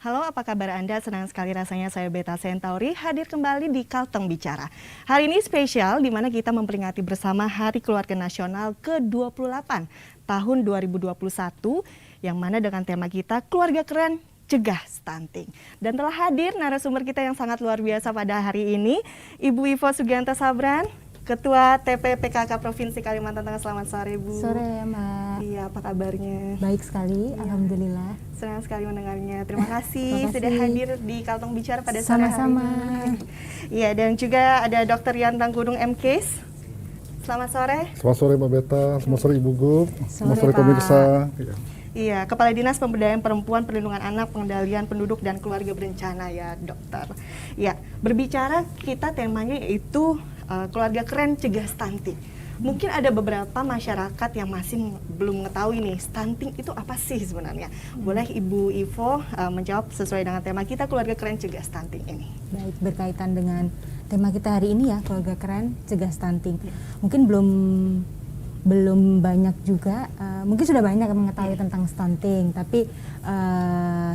Halo, apa kabar Anda? Senang sekali rasanya saya Beta Centauri hadir kembali di Kalteng Bicara. Hari ini spesial di mana kita memperingati bersama Hari Keluarga Nasional ke-28 tahun 2021 yang mana dengan tema kita Keluarga Keren Cegah Stunting. Dan telah hadir narasumber kita yang sangat luar biasa pada hari ini, Ibu Ivo Sugianto Sabran, Ketua TPPKK Provinsi Kalimantan Tengah. Selamat sore, Bu. Sore ya, Mbak. Iya, apa kabarnya? Baik sekali, alhamdulillah. Senang sekali mendengarnya. Terima kasih sudah hadir di Kalteng Bicara pada sore hari Sama-sama. ini. Iya, dan juga ada Dr. Yantang Gunung MKes. Selamat sore. Selamat sore Mbak Beta, selamat sore Ibu Gup, selamat sore Pak. pemirsa. Iya, Kepala Dinas Pemberdayaan Perempuan, Perlindungan Anak, Pengendalian Penduduk dan Keluarga Berencana ya, Dokter. Ya, berbicara kita temanya yaitu keluarga keren cegah stunting. Mungkin ada beberapa masyarakat yang masih belum mengetahui nih, stunting itu apa sih sebenarnya? Boleh Ibu Ivo menjawab sesuai dengan tema kita, keluarga keren cegah stunting ini. Baik, berkaitan dengan tema kita hari ini ya, keluarga keren cegah stunting. Mungkin belum banyak juga, mungkin sudah banyak yang mengetahui tentang stunting, tapi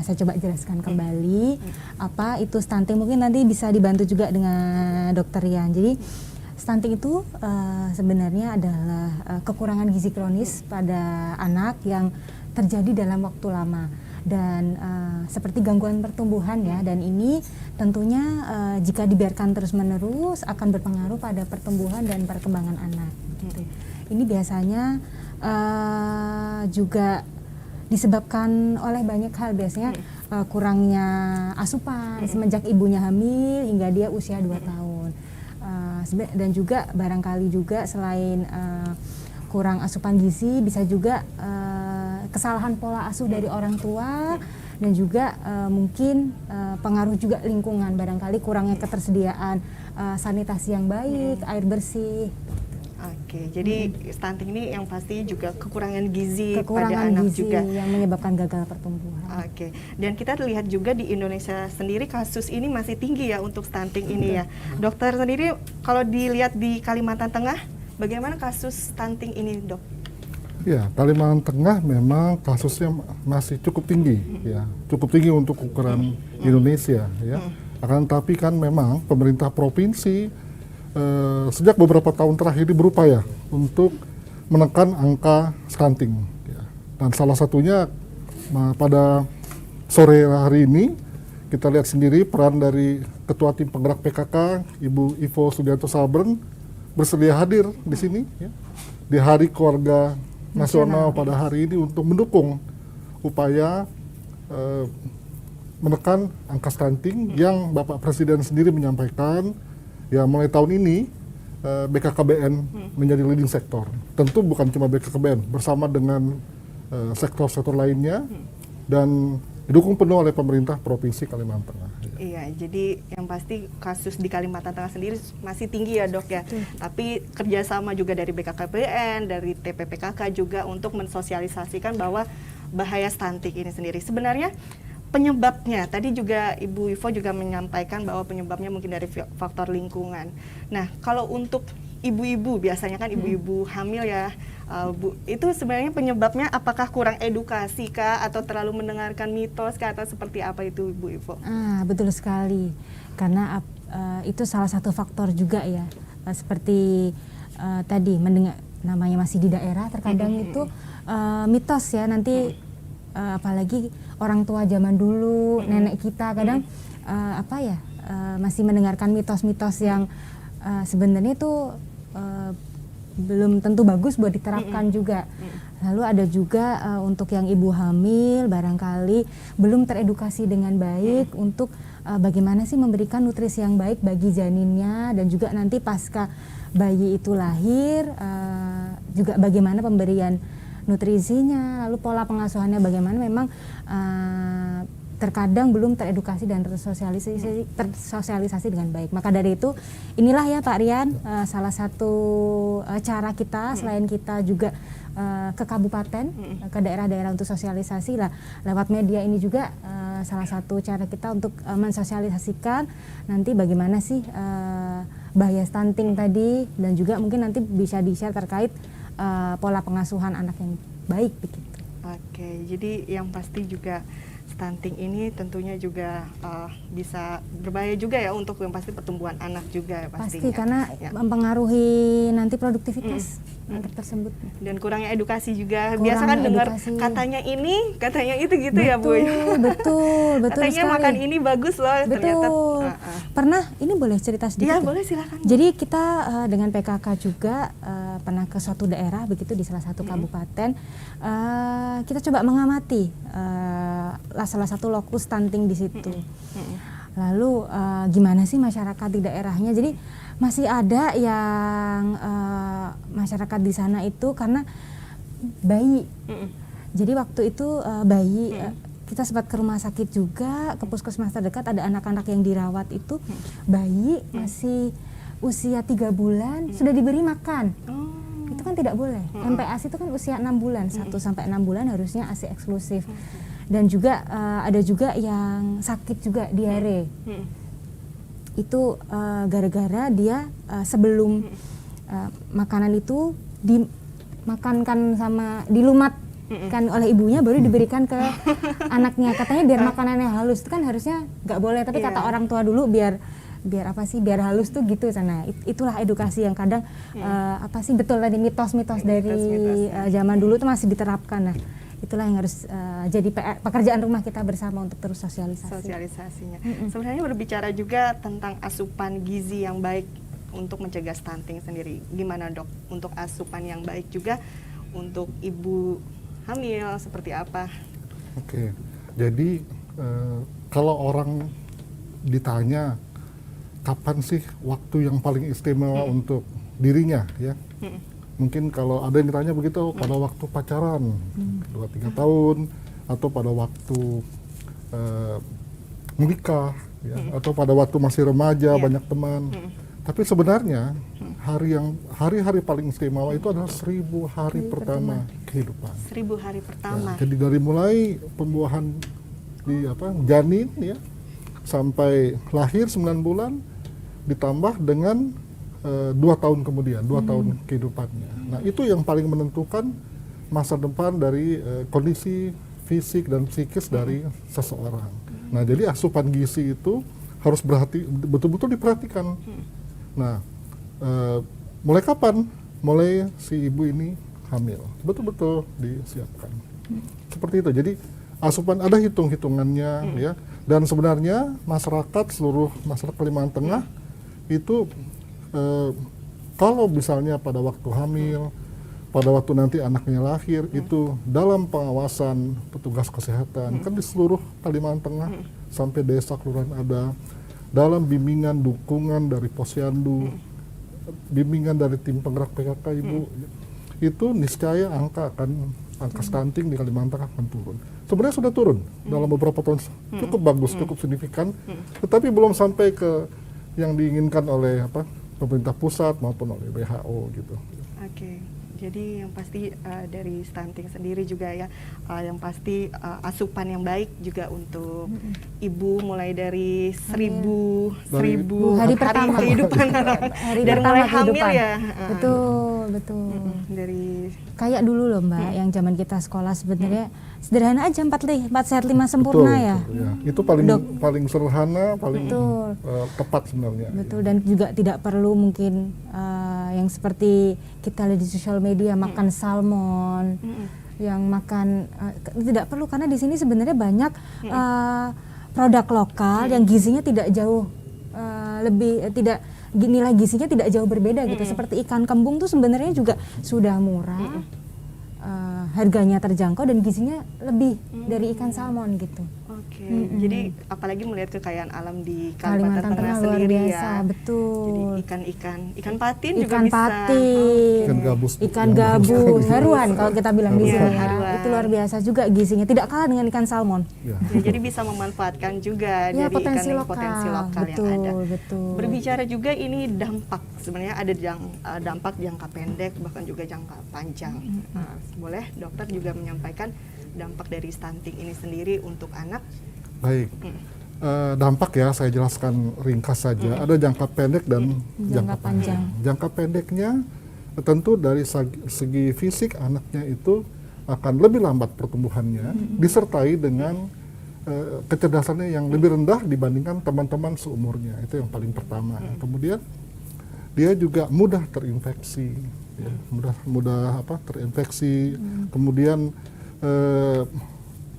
saya coba jelaskan kembali apa itu stunting. Mungkin nanti bisa dibantu juga dengan Dokter Yan. Jadi stunting itu sebenarnya adalah kekurangan gizi kronis pada anak yang terjadi dalam waktu lama dan seperti gangguan pertumbuhan ya, dan ini tentunya jika dibiarkan terus-menerus akan berpengaruh pada pertumbuhan dan perkembangan anak gitu. Ini biasanya juga disebabkan oleh banyak hal, biasanya kurangnya asupan semenjak ibunya hamil hingga dia usia 2 tahun. Dan juga barangkali juga selain kurang asupan gizi, bisa juga kesalahan pola asuh dari orang tua, dan juga mungkin pengaruh juga lingkungan, barangkali kurangnya ketersediaan sanitasi yang baik, air bersih. Oke, jadi stunting ini yang pasti juga kekurangan gizi pada anak gizi juga yang menyebabkan gagal pertumbuhan. Oke, dan kita lihat juga di Indonesia sendiri kasus ini masih tinggi ya untuk stunting ini ya. Dokter sendiri kalau dilihat di Kalimantan Tengah, bagaimana kasus stunting ini, Dok? Ya, Kalimantan Tengah memang kasusnya masih cukup tinggi, ya, cukup tinggi untuk ukuran Indonesia, ya. Akan tapi kan memang pemerintah provinsi sejak beberapa tahun terakhir ini berupaya untuk menekan angka stunting, ya. Dan salah satunya pada sore hari ini kita lihat sendiri peran dari Ketua Tim Penggerak PKK Ibu Ivo Sugianto Sabran bersedia hadir di sini, ya, di Hari Keluarga Nasional pada hari ini untuk mendukung upaya menekan angka stunting yang Bapak Presiden sendiri menyampaikan. Ya, mulai tahun ini BKKBN menjadi leading sektor. Tentu bukan cuma BKKBN, bersama dengan sektor-sektor lainnya, dan didukung penuh oleh pemerintah Provinsi Kalimantan Tengah. Iya, jadi yang pasti kasus di Kalimantan Tengah sendiri masih tinggi ya, Dok ya. Tapi kerjasama juga dari BKKBN, dari TPPKK juga untuk mensosialisasikan bahwa bahaya stunting ini sendiri. Sebenarnya penyebabnya, tadi juga Ibu Ivo juga menyampaikan bahwa penyebabnya mungkin dari faktor lingkungan. Nah, kalau untuk ibu-ibu, biasanya kan ibu-ibu hamil ya, Bu, itu sebenarnya penyebabnya apakah kurang edukasi kah, atau terlalu mendengarkan mitos kah, atau seperti apa itu Ibu Ivo? Betul sekali, karena itu salah satu faktor juga ya, seperti tadi mendengar namanya masih di daerah, terkadang itu mitos ya, nanti apalagi orang tua zaman dulu, nenek kita kadang masih mendengarkan mitos-mitos yang sebenarnya itu belum tentu bagus buat diterapkan juga. Lalu ada juga untuk yang ibu hamil barangkali belum teredukasi dengan baik untuk bagaimana sih memberikan nutrisi yang baik bagi janinnya, dan juga nanti pasca bayi itu lahir juga bagaimana pemberian nutrisinya, lalu pola pengasuhannya bagaimana. Memang terkadang belum teredukasi dan tersosialisasi dengan baik. Maka dari itu inilah ya Pak Rian, salah satu cara kita selain kita juga ke kabupaten, ke daerah-daerah untuk sosialisasi lah lewat media ini juga salah satu cara kita untuk mensosialisasikan nanti bagaimana sih bahaya stunting tadi, dan juga mungkin nanti bisa di-share terkait pola pengasuhan anak yang baik begitu. Oke, jadi yang pasti juga stunting ini tentunya juga bisa berbahaya juga ya untuk yang pasti pertumbuhan anak juga ya Pasti pastinya. karena Ya. mempengaruhi nanti produktivitas anak tersebut. Dan kurangnya edukasi juga. Kurangnya Biasa kan dengar edukasi. katanya ini, katanya itu gitu ya Bu. Betul Katanya sekali. makan ini bagus loh, ternyata. Betul. Pernah, ini boleh cerita sedikit? Iya ya? boleh silakan. Jadi kita dengan PKK juga pernah ke suatu daerah begitu di salah satu kabupaten. Kita coba mengamati salah satu lokus stunting di situ. Lalu gimana sih masyarakat di daerahnya? Jadi masih ada yang masyarakat di sana itu karena bayi. Jadi waktu itu bayi kita sempat ke rumah sakit juga, ke puskesmas terdekat, ada anak-anak yang dirawat itu bayi masih usia 3 bulan sudah diberi makan. Itu kan tidak boleh. MPASI itu kan usia 6 bulan, 1 sampai 6 bulan harusnya ASI eksklusif. Dan juga ada juga yang sakit juga diare. Itu gara-gara dia sebelum makanan itu dimakankan sama dilumatkan oleh ibunya baru diberikan ke anaknya. Katanya biar makanannya halus, itu kan harusnya nggak boleh, tapi kata orang tua dulu biar apa sih, biar halus tuh gitu sana. Itulah edukasi yang kadang apa sih, betul tadi mitos-mitos dari zaman dulu tuh masih diterapkan. Nah, itulah yang harus jadi pekerjaan rumah kita bersama untuk terus Sosialisasinya. Sebenarnya berbicara juga tentang asupan gizi yang baik untuk mencegah stunting sendiri. Gimana Dok untuk asupan yang baik juga untuk ibu hamil seperti apa? Oke, jadi kalau orang ditanya kapan sih waktu yang paling istimewa untuk dirinya ya, mungkin kalau ada yang ditanya begitu pada waktu pacaran 2-3 tahun atau pada waktu menikah ya, atau pada waktu masih remaja banyak teman. Tapi sebenarnya hari-hari paling istimewa itu adalah 1000 hari pertama kehidupan. 1000 hari pertama. Ya, jadi dari mulai pembuahan di janin ya sampai lahir 9 bulan ditambah dengan 2 tahun kemudian, 2 tahun kehidupannya. Nah, itu yang paling menentukan masa depan dari kondisi fisik dan psikis dari seseorang. Nah, jadi asupan gizi itu harus betul-betul diperhatikan. Nah, mulai kapan? Mulai si ibu ini hamil, betul-betul disiapkan. Seperti itu. Jadi asupan ada hitung-hitungannya ya. Dan sebenarnya seluruh masyarakat Kalimantan Tengah itu kalau misalnya pada waktu hamil, pada waktu nanti anaknya lahir, itu dalam pengawasan petugas kesehatan, kan di seluruh Kalimantan Tengah sampai desa kelurahan ada, dalam bimbingan dukungan dari Posyandu, bimbingan dari tim penggerak PKK Ibu, itu niscaya angka stunting di Kalimantan akan turun. Sebenarnya sudah turun dalam beberapa tahun, cukup bagus, cukup signifikan, tetapi belum sampai ke yang diinginkan oleh pemerintah pusat maupun oleh WHO gitu. Oke. Jadi yang pasti dari stunting sendiri juga ya, yang pasti asupan yang baik juga untuk ibu mulai dari 1000 hari pertama kehidupan dari mulai hamil ya. Betul. Dari kayak dulu loh Mbak, yang zaman kita sekolah sebenarnya sederhana aja, 4 sehat 5 sempurna ya. Itu paling sederhana, paling tepat sebenarnya. Betul, dan juga tidak perlu mungkin yang seperti kita lihat di sosial media makan salmon, yang makan tidak perlu, karena di sini sebenarnya banyak produk lokal yang gizinya tidak jauh nilai gizinya tidak jauh berbeda gitu. Seperti ikan kembung tuh sebenarnya juga sudah murah, harganya terjangkau dan gizinya lebih dari ikan salmon gitu. Oke. Jadi apalagi melihat kekayaan alam di Kalimantan Tengah luar sendiri biasa, ya. betul. Jadi ikan patin juga bisa. Ikan gabus. Ikan gabus, haruan kalau kita bilang di sini ya. Haruan. Itu luar biasa juga gizinya, tidak kalah dengan ikan salmon. Ya, jadi bisa memanfaatkan juga Ya, dari potensi ikan lokal. potensi lokal Betul, yang ada. betul. Berbicara juga ini dampak, sebenarnya ada dampak jangka pendek bahkan juga jangka panjang. Nah, boleh dokter juga menyampaikan dampak dari stunting ini sendiri untuk anak? Baik. Dampak ya saya jelaskan ringkas saja. Ada jangka pendek dan jangka panjang. Jangka pendeknya tentu dari segi fisik anaknya itu akan lebih lambat pertumbuhannya, disertai dengan kecerdasannya yang lebih rendah dibandingkan teman-teman seumurnya. Itu yang paling pertama. Kemudian dia juga mudah terinfeksi, ya, mudah terinfeksi. Kemudian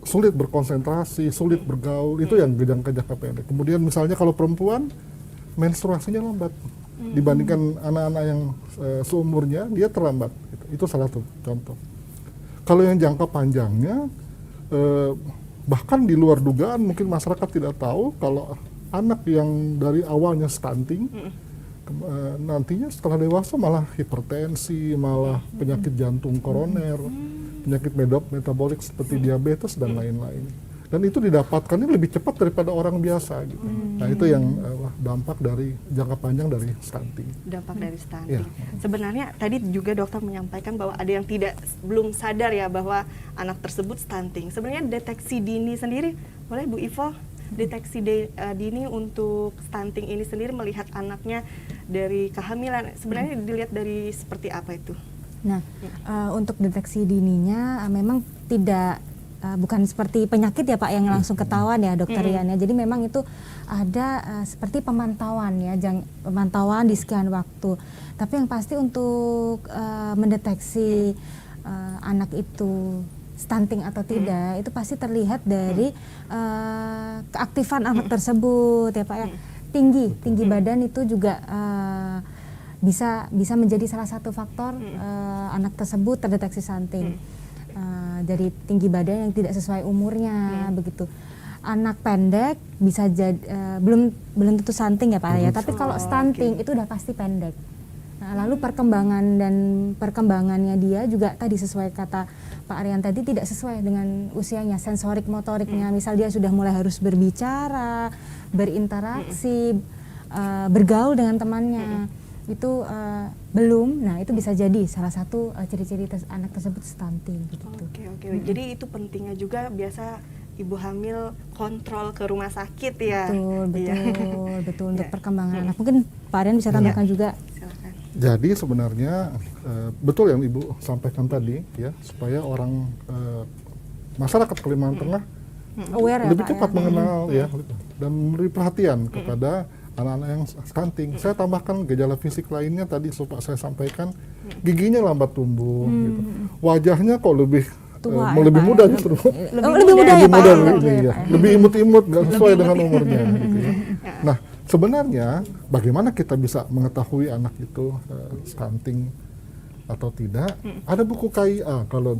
sulit berkonsentrasi, sulit bergaul. Itu yang jangka pendek. Kemudian misalnya kalau perempuan menstruasinya lambat dibandingkan anak-anak yang seumurnya, dia terlambat. Itu salah satu contoh. Kalau yang jangka panjangnya, bahkan di luar dugaan, mungkin masyarakat tidak tahu kalau anak yang dari awalnya stunting, nantinya setelah dewasa malah hipertensi, malah penyakit jantung koroner, penyakit metabolik seperti diabetes dan lain-lain. Dan itu didapatkannya lebih cepat daripada orang biasa gitu. Nah itu yang dampak dari jangka panjang dari stunting. Dampak dari stunting. Ya. Sebenarnya tadi juga dokter menyampaikan bahwa ada yang belum sadar ya bahwa anak tersebut stunting. Sebenarnya deteksi dini sendiri, boleh Bu Ivo, deteksi dini untuk stunting ini sendiri melihat anaknya dari kehamilan. Sebenarnya dilihat dari seperti apa itu? Nah, untuk deteksi dininya memang tidak bukan seperti penyakit ya Pak yang langsung ketahuan ya Dokter Rian ya. Jadi memang itu ada seperti pemantauan ya, pemantauan di sekian waktu. Tapi yang pasti untuk mendeteksi anak itu stunting atau tidak itu pasti terlihat dari keaktifan anak tersebut ya Pak ya. Tinggi badan itu juga bisa menjadi salah satu faktor anak tersebut terdeteksi stunting. Dari tinggi badan yang tidak sesuai umurnya begitu. Anak pendek bisa jadi belum tentu stunting ya Pak ya, tapi kalau stunting itu udah pasti pendek. Nah, lalu perkembangannya dia juga tadi sesuai kata Pak Aryan tadi tidak sesuai dengan usianya, sensorik motoriknya. Misal dia sudah mulai harus berbicara, berinteraksi, bergaul dengan temannya. Itu belum, nah itu bisa jadi salah satu ciri-ciri anak tersebut stunting gitu. Oke. Jadi itu pentingnya juga biasa ibu hamil kontrol ke rumah sakit ya. Betul untuk perkembangan anak. Mungkin Pak Aryan bisa tambahkan juga. Silakan. Jadi sebenarnya betul yang Ibu sampaikan tadi ya, supaya orang masyarakat Kalimantan Tengah Aware lebih ya, Pak, cepat ya? mengenal ya dan memberi perhatian kepada anak-anak yang stunting. Saya tambahkan gejala fisik lainnya tadi saya sampaikan, giginya lambat tumbuh, gitu. Wajahnya kok lebih Tua, lebih Pak, muda ya? justru. Lebih muda ya Pak? Lebih imut-imut, nggak sesuai dengan umurnya. Gitu ya. Nah, sebenarnya bagaimana kita bisa mengetahui anak itu stunting atau tidak? Ada buku KIA kalau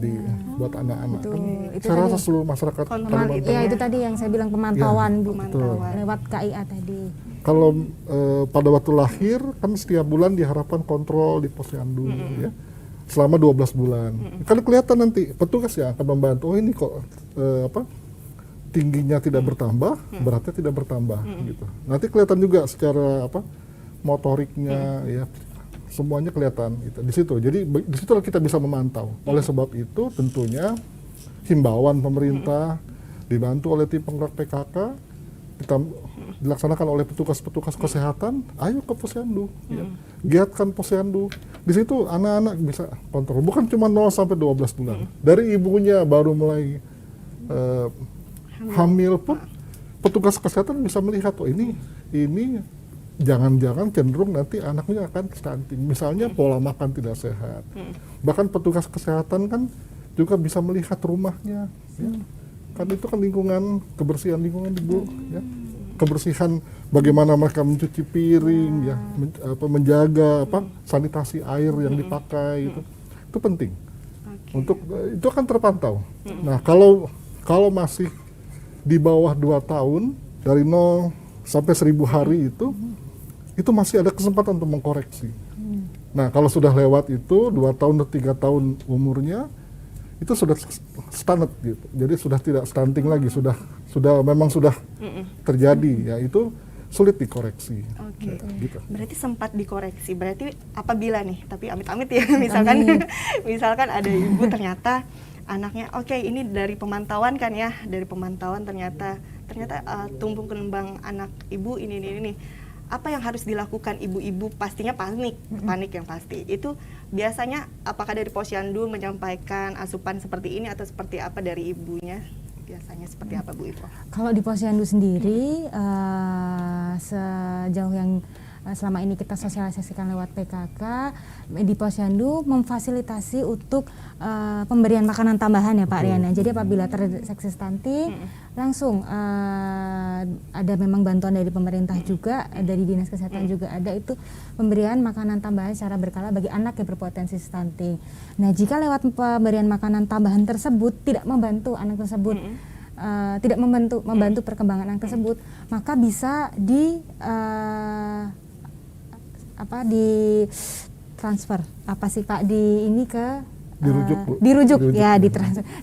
buat anak-anak. Kan saya rasa seluruh masyarakat Kalimantan. Ya itu tadi yang saya bilang pemantauan, Bu. Pemantauan. Lewat KIA tadi. Kalau pada waktu lahir kan setiap bulan diharapkan kontrol di posyandu ya selama 12 bulan. Kalau kelihatan nanti petugas yang akan membantu, oh ini kok tingginya tidak bertambah, beratnya tidak bertambah gitu. Nanti kelihatan juga secara motoriknya ya semuanya kelihatan gitu di situ. Jadi di situ kita bisa memantau. Oleh sebab itu tentunya himbauan pemerintah dibantu oleh tim penggerak PKK kita dilaksanakan oleh petugas-petugas kesehatan, ayo ke posyandu, ya. Giatkan posyandu. Di situ anak-anak bisa kontrol, bukan cuma 0 sampai 12 bulan. Dari ibunya baru mulai hamil pun, petugas kesehatan bisa melihat, oh ini jangan-jangan cenderung nanti anaknya akan stunting. Misalnya pola makan tidak sehat. Bahkan petugas kesehatan kan juga bisa melihat rumahnya. Ya. Kan itu kan lingkungan, kebersihan lingkungan Ibu, ya. Kebersihan bagaimana mereka mencuci piring, ya, menjaga sanitasi air yang dipakai itu penting. Untuk itu akan terpantau. Nah, kalau masih di bawah 2 tahun dari 0 sampai 1000 hari itu masih ada kesempatan untuk mengkoreksi. Nah, kalau sudah lewat itu 2 tahun atau 3 tahun umurnya itu sudah standar gitu. Jadi sudah tidak stunting lagi, memang sudah terjadi ya, itu sulit dikoreksi. Oke. Gitu. Berarti sempat dikoreksi. Berarti apabila nih, tapi amit-amit ya, misalkan ada ibu ternyata anaknya ini dari pemantauan kan ya, dari pemantauan ternyata tumbuh kembang anak ibu ini. Apa yang harus dilakukan ibu-ibu? Pastinya panik yang pasti. Itu biasanya apakah dari posyandu menyampaikan asupan seperti ini atau seperti apa dari ibunya? biasanya seperti apa Bu Ivo? Kalau di Posyandu sendiri, sejauh yang selama ini kita sosialisasikan lewat PKK, di Posyandu memfasilitasi untuk pemberian makanan tambahan ya Pak Riana. Jadi apabila terdeteksi stunting, langsung ada memang bantuan dari pemerintah juga, dari Dinas Kesehatan juga ada itu pemberian makanan tambahan secara berkala bagi anak yang berpotensi stunting. Nah, jika lewat pemberian makanan tambahan tersebut tidak membantu anak tersebut, tidak membantu perkembangan anak tersebut, maka bisa di transfer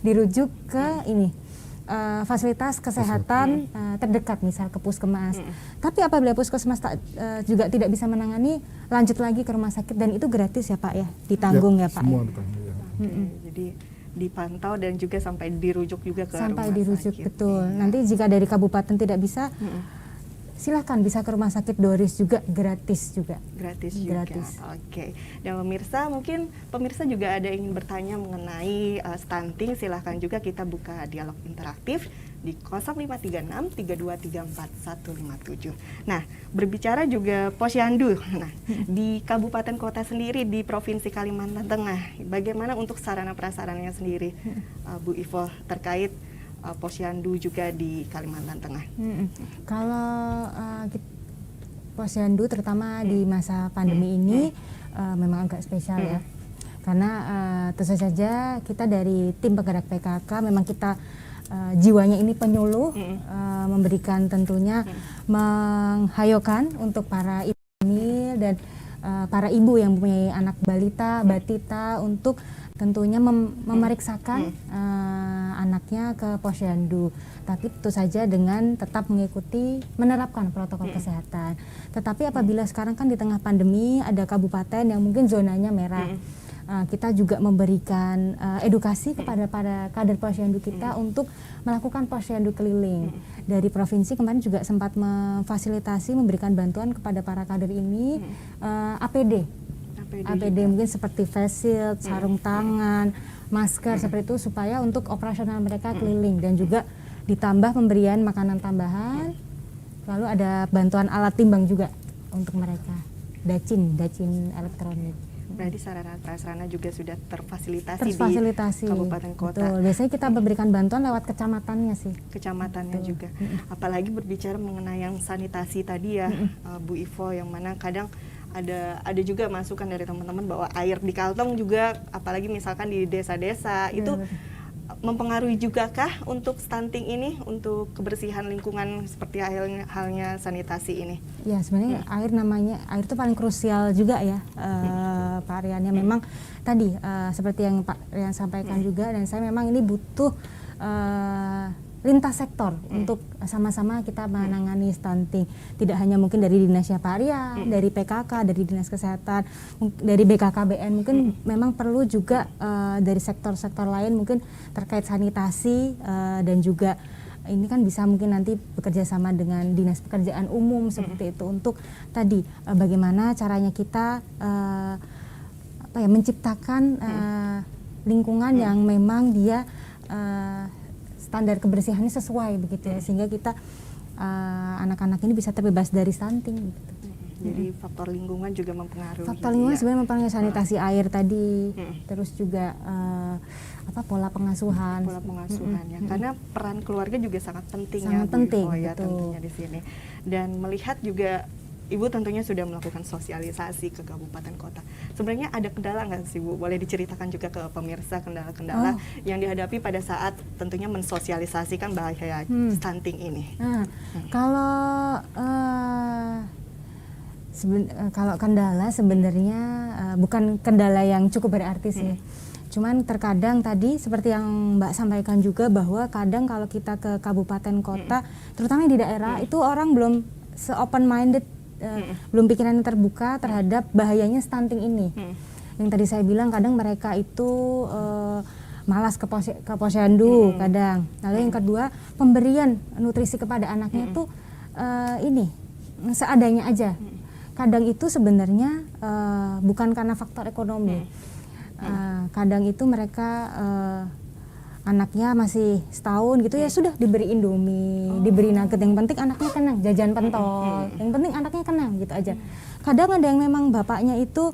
dirujuk ke ini fasilitas kesehatan terdekat, misal ke puskesmas. Tapi apabila puskesmas juga tidak bisa menangani, lanjut lagi ke rumah sakit, dan itu gratis ya Pak ya, ditanggung ya Pak. Semua ditanggung ya. Jadi dipantau dan juga sampai dirujuk juga ke sampai rumah dirujuk sakit. betul. Nanti jika dari kabupaten tidak bisa, silahkan bisa ke rumah sakit Doris juga, gratis juga. Gratis juga. Oke. Dan pemirsa, mungkin pemirsa juga ada yang ingin bertanya mengenai stunting, silahkan juga kita buka dialog interaktif di 0536 3234 157. Nah, berbicara juga Posyandu. Nah, di kabupaten kota sendiri di Provinsi Kalimantan Tengah, bagaimana untuk sarana prasarananya sendiri, Bu Ivo, terkait Posyandu juga di Kalimantan Tengah? Kalau Posyandu terutama di masa pandemi ini memang agak spesial ya, karena tentu saja kita dari tim penggerak PKK memang kita jiwanya ini penyuluh, memberikan tentunya menghayokan untuk para ibu hamil dan para ibu yang mempunyai anak balita, batita untuk tentunya memeriksakan anaknya ke Posyandu, tapi tentu saja dengan tetap menerapkan protokol kesehatan. Tetapi apabila sekarang kan di tengah pandemi ada kabupaten yang mungkin zonanya merah, kita juga memberikan edukasi kepada para kader Posyandu kita untuk melakukan Posyandu keliling. Dari provinsi kemarin juga sempat memfasilitasi, memberikan bantuan kepada para kader ini APD mungkin seperti face shield, sarung tangan, masker seperti itu, supaya untuk operasional mereka keliling, dan juga ditambah pemberian makanan tambahan, lalu ada bantuan alat timbang juga untuk mereka, dacin elektronik. Berarti sarana prasarana juga sudah terfasilitasi di kabupaten kota. Betul. Biasanya kita memberikan bantuan lewat kecamatannya sih. Kecamatannya betul. Juga. Apalagi berbicara mengenai yang sanitasi tadi ya, Bu Ivo, yang mana kadang ada juga masukan dari teman-teman bahwa air di kantong juga, apalagi misalkan di desa-desa itu mempengaruhi juga kah untuk stunting ini, untuk kebersihan lingkungan seperti halnya sanitasi ini? Ya, sebenarnya air itu paling krusial juga ya, Pak Rian. Ya, memang tadi seperti yang Pak Rian sampaikan juga, dan saya memang ini butuh lintas sektor untuk sama-sama kita menangani stunting. Tidak hanya mungkin dari dinasnya Pak Rian, dari PKK, dari Dinas Kesehatan, dari BKKBN, mungkin memang perlu juga dari sektor-sektor lain mungkin terkait sanitasi, dan juga ini kan bisa mungkin nanti bekerja sama dengan Dinas Pekerjaan Umum seperti itu, untuk tadi bagaimana caranya kita menciptakan lingkungan yang memang dia standar kebersihannya sesuai begitu ya, sehingga kita anak-anak ini bisa terbebas dari stunting gitu. Jadi faktor lingkungan juga mempengaruhi. Faktor lingkungan sebenarnya mempengaruhi sanitasi air tadi, terus juga pola pengasuhan. Pola pengasuhan ya, karena peran keluarga juga sangat penting ya, penting, Bu Ivo, ya tentunya di sini. Dan melihat juga Ibu tentunya sudah melakukan sosialisasi ke kabupaten kota. Sebenarnya ada kendala nggak sih Bu? Boleh diceritakan juga ke pemirsa kendala-kendala yang dihadapi pada saat tentunya mensosialisasikan bahaya stunting ini. Kalau kendala sebenarnya bukan kendala yang cukup berarti sih. Cuman terkadang tadi seperti yang Mbak sampaikan juga, bahwa kadang kalau kita ke kabupaten kota, terutama di daerah, itu orang belum se-open minded, belum pikirannya terbuka terhadap bahayanya stunting ini. Yang tadi saya bilang, kadang mereka itu malas ke Posyandu kadang. Lalu yang kedua, pemberian nutrisi kepada anaknya itu seadanya aja. Kadang itu sebenarnya bukan karena faktor ekonomi. Kadang itu mereka anaknya masih setahun gitu ya sudah diberi Indomie, diberi nugget, yang penting anaknya kenang, jajan pentol, yang penting anaknya kenang gitu aja. Kadang ada yang memang bapaknya itu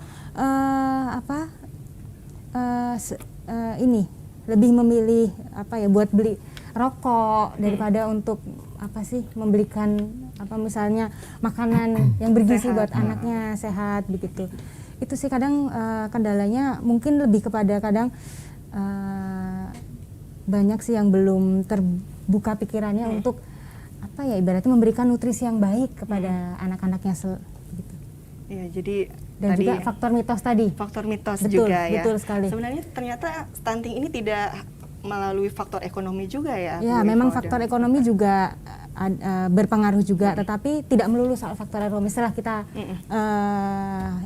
ini lebih memilih buat beli rokok daripada untuk membelikan misalnya makanan yang bergizi Sehat. buat anaknya sehat begitu. Itu sih kadang kendalanya mungkin lebih kepada kadang banyak sih yang belum terbuka pikirannya untuk ibaratnya memberikan nutrisi yang baik kepada anak-anaknya gitu. Ya, jadi Dan tadi juga faktor mitos tadi. faktor mitos Betul, juga ya. betul sekali. Sebenarnya ternyata stunting ini tidak melalui faktor ekonomi juga ya. Ya, Bu memang Ivo, faktor dan- ekonomi juga berpengaruh juga, tetapi tidak melulu soal faktor ekonomi. Setelah kita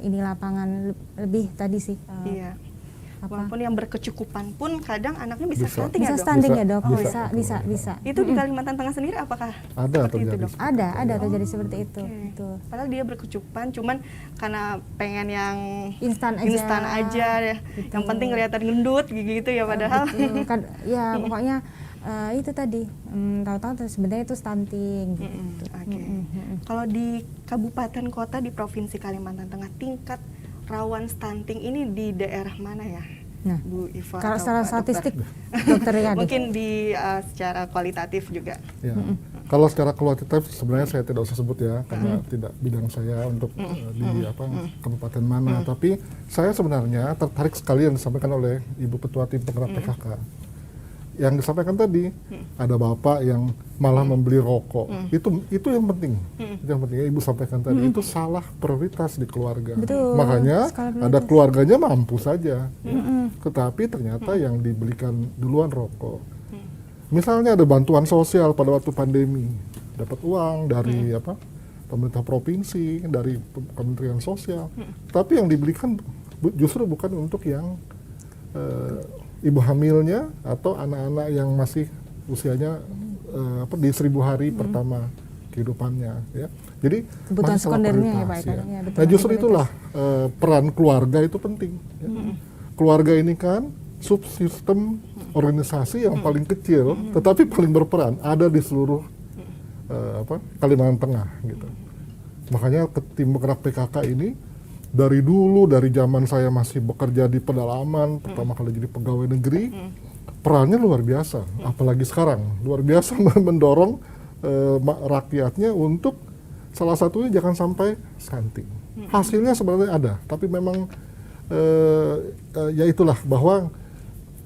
ini lapangan lebih tadi sih. Iya. Walaupun yang berkecukupan pun kadang anaknya bisa Bisa. stunting ya, Bisa Dok? stunting Bisa, ya dok, bisa. bisa. Itu di Kalimantan Tengah sendiri apakah Ada seperti itu, terjadi. Dok? Ada terjadi seperti itu. Oke. Betul. Padahal dia berkecukupan, cuman karena pengen yang Instan aja. ya. Yang penting kelihatan gendut gitu ya, padahal. Ya pokoknya itu tadi tahu-tahu sebenarnya itu stunting. Gitu. Oke. Kalau di kabupaten kota di Provinsi Kalimantan Tengah, tingkat rawan stunting ini di daerah mana ya? Nah, Bu Iva kalau atau secara Pak statistik, Dokter? dokter Riyadi. Mungkin di secara kualitatif juga. Ya. Kalau secara kualitatif sebenarnya saya tidak usah sebut ya, karena tidak bidang saya untuk di kabupaten mana. Tapi saya sebenarnya tertarik sekali yang disampaikan oleh Ibu Ketua Tim Penggerak PKK. Yang disampaikan tadi, ada bapak yang malah membeli rokok. Itu yang penting. Itu yang penting. Ibu sampaikan tadi itu salah prioritas di keluarga. Betul, Makanya skala ada prioritas. keluarganya mampu saja, ya. Tetapi ternyata yang dibelikan duluan rokok. Misalnya ada bantuan sosial pada waktu pandemi, dapat uang dari pemerintah provinsi, dari Kementerian Sosial. Tapi yang dibelikan justru bukan untuk yang ibu hamilnya atau anak-anak yang masih usianya di 1000 hari pertama kehidupannya, ya. Jadi Kebutuhan masih salah sekundernya ya, prioritas, Pak, kadang ya, betul, Nah, justru prioritas. itulah peran keluarga itu penting, ya. Keluarga ini kan subsistem organisasi yang paling kecil tetapi paling berperan, ada di seluruh Kalimantan Tengah gitu. Makanya tim bergerak PKK ini dari dulu, dari zaman saya masih bekerja di pedalaman, pertama kali jadi pegawai negeri, perannya luar biasa. Apalagi sekarang, luar biasa mendorong rakyatnya untuk salah satunya jangan sampai stunting. Hasilnya sebenarnya ada, tapi memang ya itulah bahwa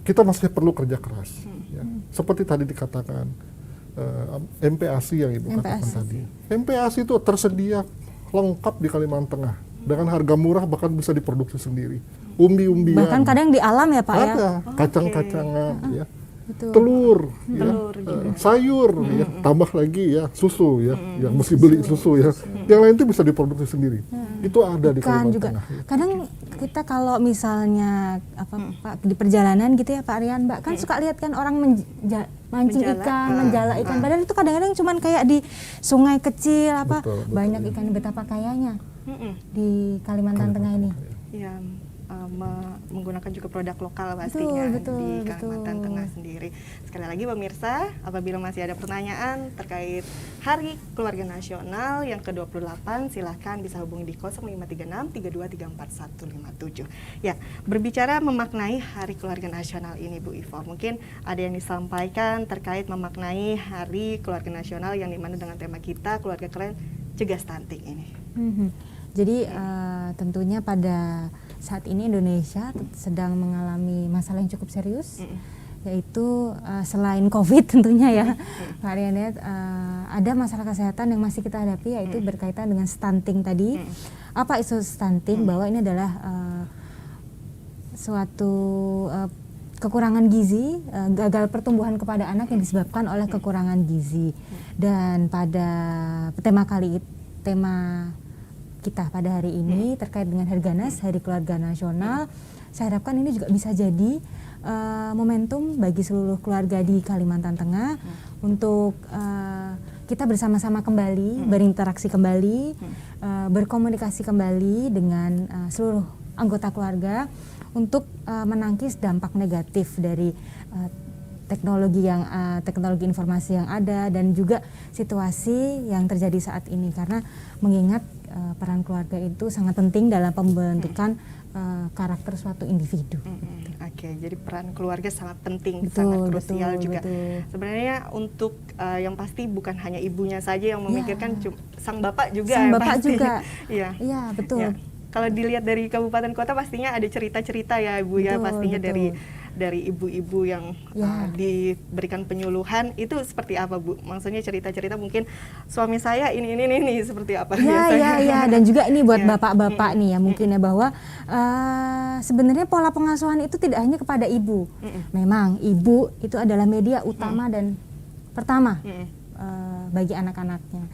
kita masih perlu kerja keras. Ya. Seperti tadi dikatakan, MPASI yang Ibu katakan MPASI. tadi. MPASI itu tersedia lengkap di Kalimantan Tengah. Dengan harga murah bahkan bisa diproduksi sendiri. Umbi-umbian. Bahkan kadang di alam ya Pak ya. ada kacang-kacangan, ya. Betul. Telur, ya. Telur juga. Sayur, ya. Tambah lagi ya susu ya, yang mesti beli susu ya. Yang lain itu bisa diproduksi sendiri. Itu ada di Ikan Kalimantan juga. Tengah. Ya. Kadang kita kalau misalnya Pak di perjalanan gitu ya Pak Rian, Mbak kan suka lihat kan orang mancing Menjala. ikan, menjala ikan. Padahal itu kadang-kadang cuman kayak di sungai kecil Betul, banyak ya. ikan, betapa kayanya Mm-mm. di Kalimantan Tengah ini. Ya, menggunakan juga produk lokal pastinya Betul, di Kalimantan betul. Tengah sendiri. Sekali lagi pemirsa, apabila masih ada pertanyaan terkait Hari Keluarga Nasional yang ke-28, silahkan bisa hubungi di 0536 3234 157. Ya, berbicara memaknai Hari Keluarga Nasional ini Bu Ivo, mungkin ada yang disampaikan terkait memaknai Hari Keluarga Nasional yang dimana dengan tema kita Keluarga Keren Cegah Stunting ini. Jadi tentunya pada saat ini Indonesia sedang mengalami masalah yang cukup serius, yaitu selain COVID tentunya ya, Pak Rian ya, ada masalah kesehatan yang masih kita hadapi, yaitu berkaitan dengan stunting tadi. Apa isu stunting? Bahwa ini adalah suatu kekurangan gizi, gagal pertumbuhan kepada anak yang disebabkan oleh kekurangan gizi. Dan pada tema kita pada hari ini terkait dengan Harganas, Hari Keluarga Nasional, saya harapkan ini juga bisa jadi momentum bagi seluruh keluarga di Kalimantan Tengah untuk kita bersama-sama kembali, berinteraksi kembali, berkomunikasi kembali dengan seluruh anggota keluarga untuk menangkis dampak negatif dari teknologi informasi yang ada dan juga situasi yang terjadi saat ini, karena mengingat peran keluarga itu sangat penting dalam pembentukan karakter suatu individu. Oke, jadi peran keluarga sangat penting, Betul, sangat krusial betul, juga. betul. Sebenarnya untuk yang pasti bukan hanya ibunya saja yang memikirkan, sang bapak juga. Sang yang bapak pasti. juga. Iya. Iya, betul. Ya. Kalau dilihat dari kabupaten kota pastinya ada cerita-cerita ya Ibu ya, Betul, pastinya betul. dari ibu-ibu yang diberikan penyuluhan itu seperti apa Bu? Maksudnya cerita-cerita mungkin suami saya ini seperti apa biasanya? Ya, dan juga ini buat bapak-bapak nih ya mungkin ya, bahwa sebenarnya pola pengasuhan itu tidak hanya kepada ibu. Memang ibu itu adalah media utama dan pertama bagi anak-anaknya.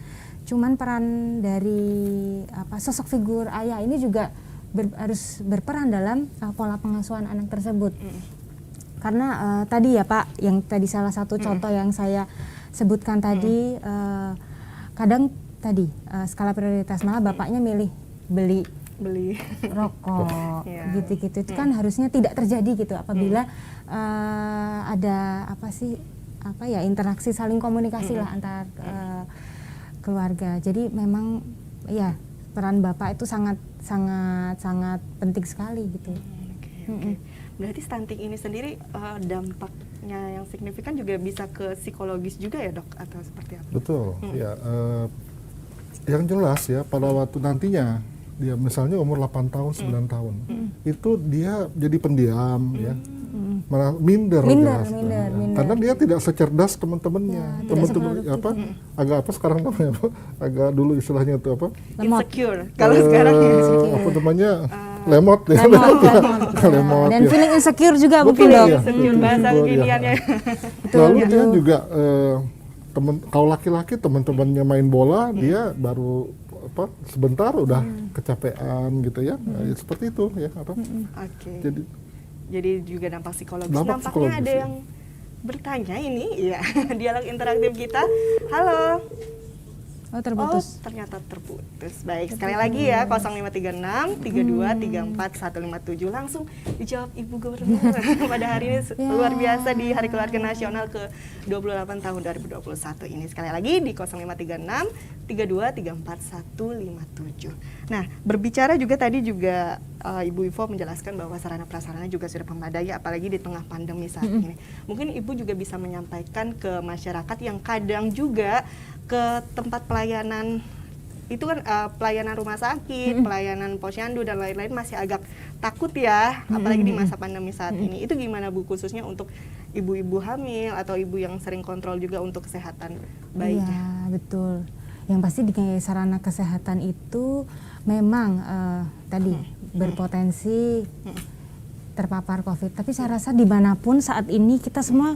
Cuman peran dari sosok figur ayah ini juga harus berperan dalam pola pengasuhan anak tersebut. Karena tadi ya Pak, yang tadi salah satu contoh yang saya sebutkan tadi, kadang tadi skala prioritas malah bapaknya milih beli rokok gitu-gitu. Itu kan harusnya tidak terjadi gitu apabila ada interaksi saling komunikasi lah antar keluarga. Jadi memang ya peran bapak itu sangat penting sekali gitu. Oke. Berarti stunting ini sendiri dampaknya yang signifikan juga bisa ke psikologis juga ya Dok, atau seperti apa? Betul. Ya, yang jelas ya pada waktu nantinya dia misalnya umur 8 tahun, 9 tahun, itu dia jadi pendiam ya. Malah minder. Karena dia tidak secerdas teman-temannya. Agak sekarang namanya agak dulu istilahnya itu apa? Insecure. Kalau sekarang apa namanya? Lemot. Lemot. Dan feeling insecure juga mungkin Dok. Insecure bahasa kekiniannya. Lalu dia juga kalau laki-laki teman-temannya main bola, dia baru sebentar udah kecapean gitu ya. Seperti itu ya Oke. Jadi juga dampak psikologis. Nampaknya ada yang bertanya ini, ya dialog interaktif kita. Halo. Oh, terputus. Oh, ternyata terputus. Baik, sekali lagi ya 0536 32 34 157 langsung dijawab Ibu Gubernur pada hari ini luar biasa di Hari Keluarga Nasional ke-28 tahun 2021 ini. Sekali lagi di 0536 32 34 157. Nah, berbicara juga tadi juga Ibu Ivo menjelaskan bahwa sarana prasarana juga sudah memadai apalagi di tengah pandemi saat ini. Mungkin Ibu juga bisa menyampaikan ke masyarakat yang kadang juga ke tempat pelayanan itu kan pelayanan rumah sakit, pelayanan posyandu dan lain-lain masih agak takut ya, apalagi di masa pandemi saat ini. Itu gimana Bu, khususnya untuk ibu-ibu hamil atau ibu yang sering kontrol juga untuk kesehatan bayinya? Iya, betul. Yang pasti di sarana kesehatan itu memang tadi berpotensi terpapar COVID. Tapi saya rasa dimanapun saat ini kita semua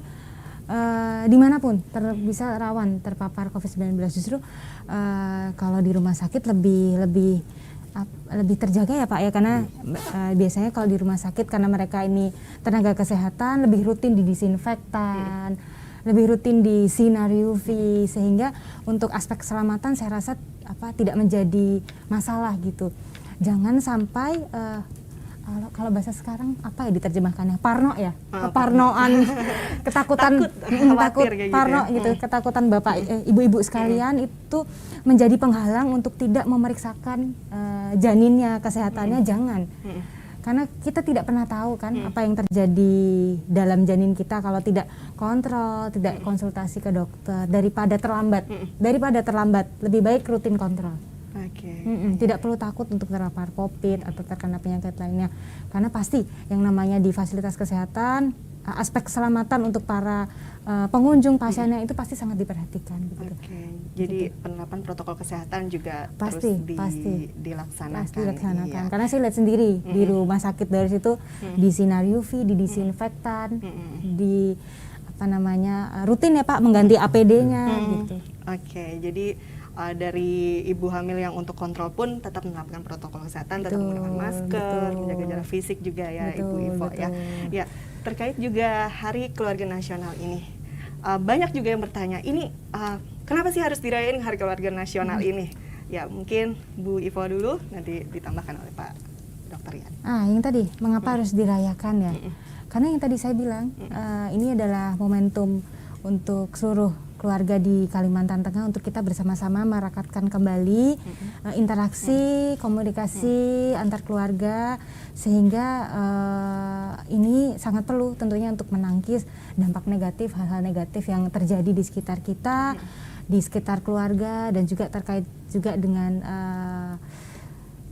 dimanapun bisa rawan terpapar COVID-19. Justru kalau di rumah sakit lebih terjaga ya Pak ya, karena biasanya kalau di rumah sakit karena mereka ini tenaga kesehatan lebih rutin didisinfektan, lebih rutin di sinar UV, sehingga untuk aspek keselamatan saya rasa tidak menjadi masalah gitu. Jangan sampai kalau bahasa sekarang apa ya diterjemahkannya, parno ya, keparnoan, ketakutan, takut parno gitu, ketakutan bapak ibu-ibu sekalian itu menjadi penghalang untuk tidak memeriksakan janinnya, kesehatannya. Jangan, karena kita tidak pernah tahu kan apa yang terjadi dalam janin kita kalau tidak kontrol, tidak konsultasi ke dokter. Daripada terlambat, lebih baik rutin kontrol. Tidak perlu takut untuk terpapar COVID atau terkena penyakit lainnya, karena pasti yang namanya di fasilitas kesehatan aspek keselamatan untuk para pengunjung pasiennya itu pasti sangat diperhatikan. Jadi penerapan protokol kesehatan juga pasti dilaksanakan. Iya. Karena saya lihat sendiri di rumah sakit dari situ di sinar UV, di disinfektan, di rutin ya Pak mengganti APD-nya gitu. Jadi dari ibu hamil yang untuk kontrol pun tetap menerapkan protokol kesehatan, tetap menggunakan masker, menjaga jarak fisik juga ya Ibu Ivo ya. Ya, terkait juga Hari Keluarga Nasional ini, banyak juga yang bertanya, ini kenapa sih harus dirayain Hari Keluarga Nasional ini? Ya mungkin Bu Ivo dulu, nanti ditambahkan oleh Pak Dr. Rian. Yang tadi, mengapa harus dirayakan ya? Karena yang tadi saya bilang, ini adalah momentum untuk seluruh keluarga di Kalimantan Tengah untuk kita bersama-sama merekatkan kembali interaksi, komunikasi antar keluarga, sehingga ini sangat perlu tentunya untuk menangkis dampak negatif, hal-hal negatif yang terjadi di sekitar kita, di sekitar keluarga, dan juga terkait juga dengan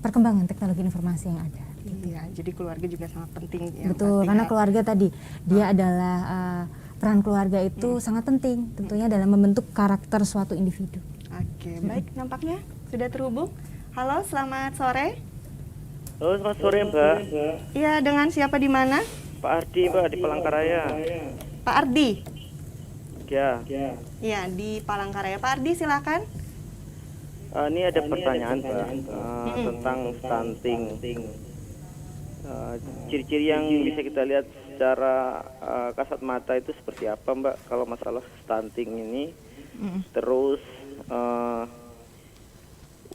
perkembangan teknologi informasi yang ada. Iya, jadi keluarga juga sangat penting ya. Betul, pasti karena ya. keluarga tadi dia adalah peran keluarga itu sangat penting tentunya dalam membentuk karakter suatu individu. Oke, baik, nampaknya sudah terhubung. Halo, selamat sore. Halo, selamat sore Mbak. Iya, dengan siapa di mana? Pak Ardi Mbak di Palangkaraya. Pak Ardi. Ya, Iya, di Palangkaraya. Pak Ardi, silakan. ini ada pertanyaan Mbak tentang stunting. Ciri-ciri yang bisa kita lihat secara kasat mata itu seperti apa Mbak kalau masalah stunting ini? Terus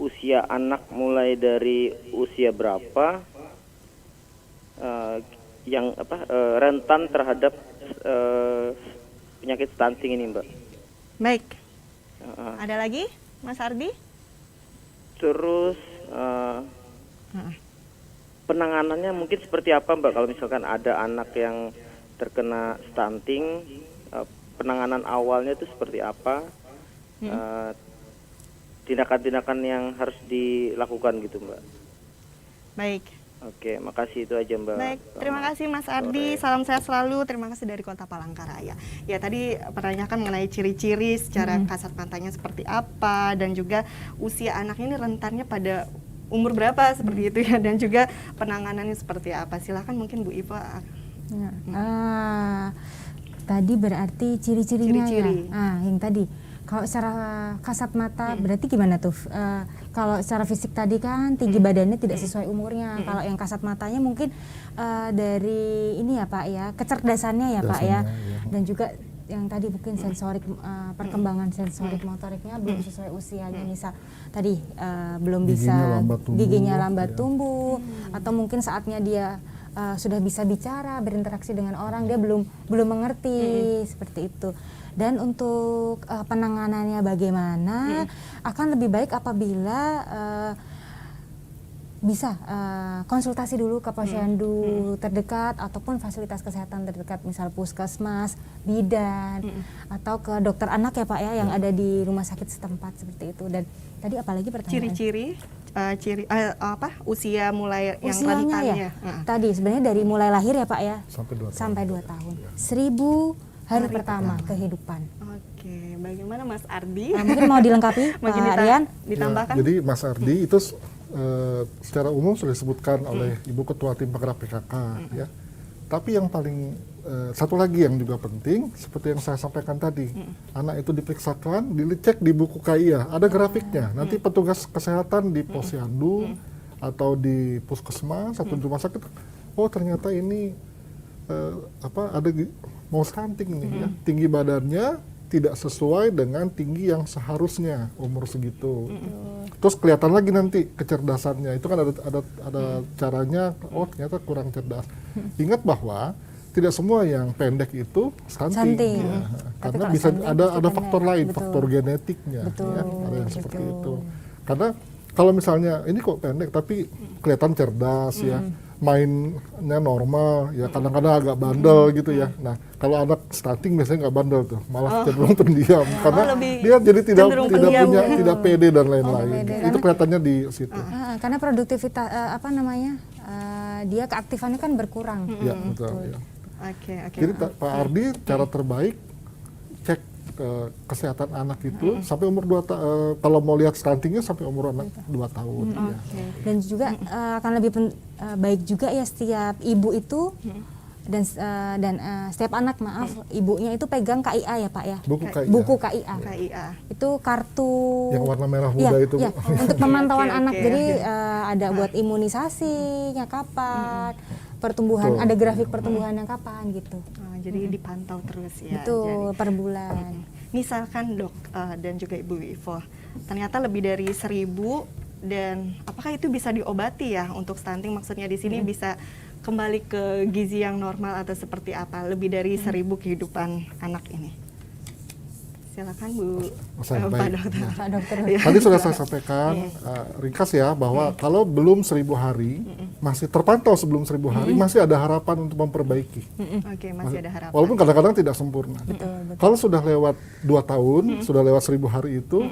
usia anak mulai dari usia berapa yang rentan terhadap penyakit stunting ini Mbak? Baik. Ada lagi, Mas Ardi? Terus penanganannya mungkin seperti apa Mbak kalau misalkan ada anak yang terkena stunting, penanganan awalnya itu seperti apa, tindakan-tindakan yang harus dilakukan gitu Mbak. Baik. Oke, makasih, itu aja Mbak. Baik, terima kasih Mas Ardi. sore. Salam sehat selalu. Terima kasih dari Kota Palangkaraya. Ya, tadi pertanyakan mengenai ciri-ciri secara kasat matanya seperti apa, dan juga usia anak ini rentannya pada umur berapa seperti itu ya, dan juga penanganannya seperti apa. Silakan mungkin Bu Iva. Ya. Tadi berarti ciri-cirinya Ciri-ciri. ya. Yang tadi kalau secara kasat mata berarti gimana tuh? Kalau secara fisik tadi kan tinggi badannya tidak sesuai umurnya. Kalau yang kasat matanya mungkin dari ini ya Pak ya, kecerdasannya ya Pak ya, dan juga yang tadi mungkin sensorik, perkembangan sensorik motoriknya belum sesuai usianya. Misal tadi belum bisa giginya lambat tumbuh, atau mungkin saatnya dia sudah bisa bicara, berinteraksi dengan orang, dia belum mengerti seperti itu. Dan untuk penanganannya bagaimana, akan lebih baik apabila bisa konsultasi dulu ke posyandu terdekat ataupun fasilitas kesehatan terdekat, misal puskesmas, bidan, atau ke dokter anak ya Pak ya, yang ada di rumah sakit setempat seperti itu. Dan tadi apalagi pertanyaan? Ciri-ciri, usia mulai yang Usianya rentannya. ya, tadi sebenarnya dari mulai lahir ya Pak ya, sampai 2 tahun. sampai 2 tahun. 1000 hari pertama kehidupan. Oke, bagaimana Mas Ardi? Mungkin mau dilengkapi Mungkin Pak Rian? ditambahkan? Ya, jadi Mas Ardi itu secara umum sudah disebutkan oleh Ibu Ketua Tim Penggerak PKK ya. Tapi yang paling satu lagi yang juga penting, seperti yang saya sampaikan tadi, anak itu diperiksakan, dicek di buku KIA, ada grafiknya. Nanti petugas kesehatan di posyandu atau di puskesmas atau di rumah sakit, oh ternyata ini ada mau stunting nih ya, tinggi badannya tidak sesuai dengan tinggi yang seharusnya umur segitu. Terus kelihatan lagi nanti kecerdasannya, itu kan ada caranya, oh ternyata kurang cerdas. Ingat bahwa tidak semua yang pendek itu stunting. Ya. Karena bisa ada faktor lain, faktor genetiknya, ya, ada yang seperti itu. Karena kalau misalnya ini kok pendek tapi kelihatan cerdas ya, mainnya normal ya, kadang-kadang agak bandel gitu ya. Nah, kalau anak stunting biasanya nggak bandel tuh, malah cenderung pendiam karena dia jadi tidak pede dan lain-lain. Itu kelihatannya di situ. Karena produktivitas dia keaktifannya kan berkurang. Ya, betul. Ya. Oke. Jadi Pak Ardi, cara terbaik cek kesehatan anak itu sampai umur 2 tahun. Kalau mau lihat stuntingnya sampai umur anak 2 tahun. Ya. Dan juga akan lebih baik juga ya setiap ibu itu dan setiap anak ibunya itu pegang KIA ya Pak ya. Buku KIA. Itu kartu yang warna merah muda itu. Ya, untuk pemantauan anak. Jadi ada buat imunisasinya kapan, pertumbuhan, ada grafik pertumbuhannya kapan gitu. Jadi dipantau terus ya. Betul, per bulan. Misalkan Dok dan juga Ibu Ivo, ternyata lebih dari 1000, dan apakah itu bisa diobati ya untuk stunting? Maksudnya di sini bisa kembali ke gizi yang normal atau seperti apa lebih dari 1000 kehidupan anak ini? Silakan Bu Saya, Pak baik. Dokter. Pak Dokter. Iya. Tadi sudah saya sampaikan ringkas ya bahwa kalau belum 1000 hari masih terpantau sebelum 1000 hari masih ada harapan untuk memperbaiki. Oke, masih ada harapan. Walaupun kadang-kadang tidak sempurna. Betul. Kalau sudah lewat 2 tahun, sudah lewat 1000 hari itu,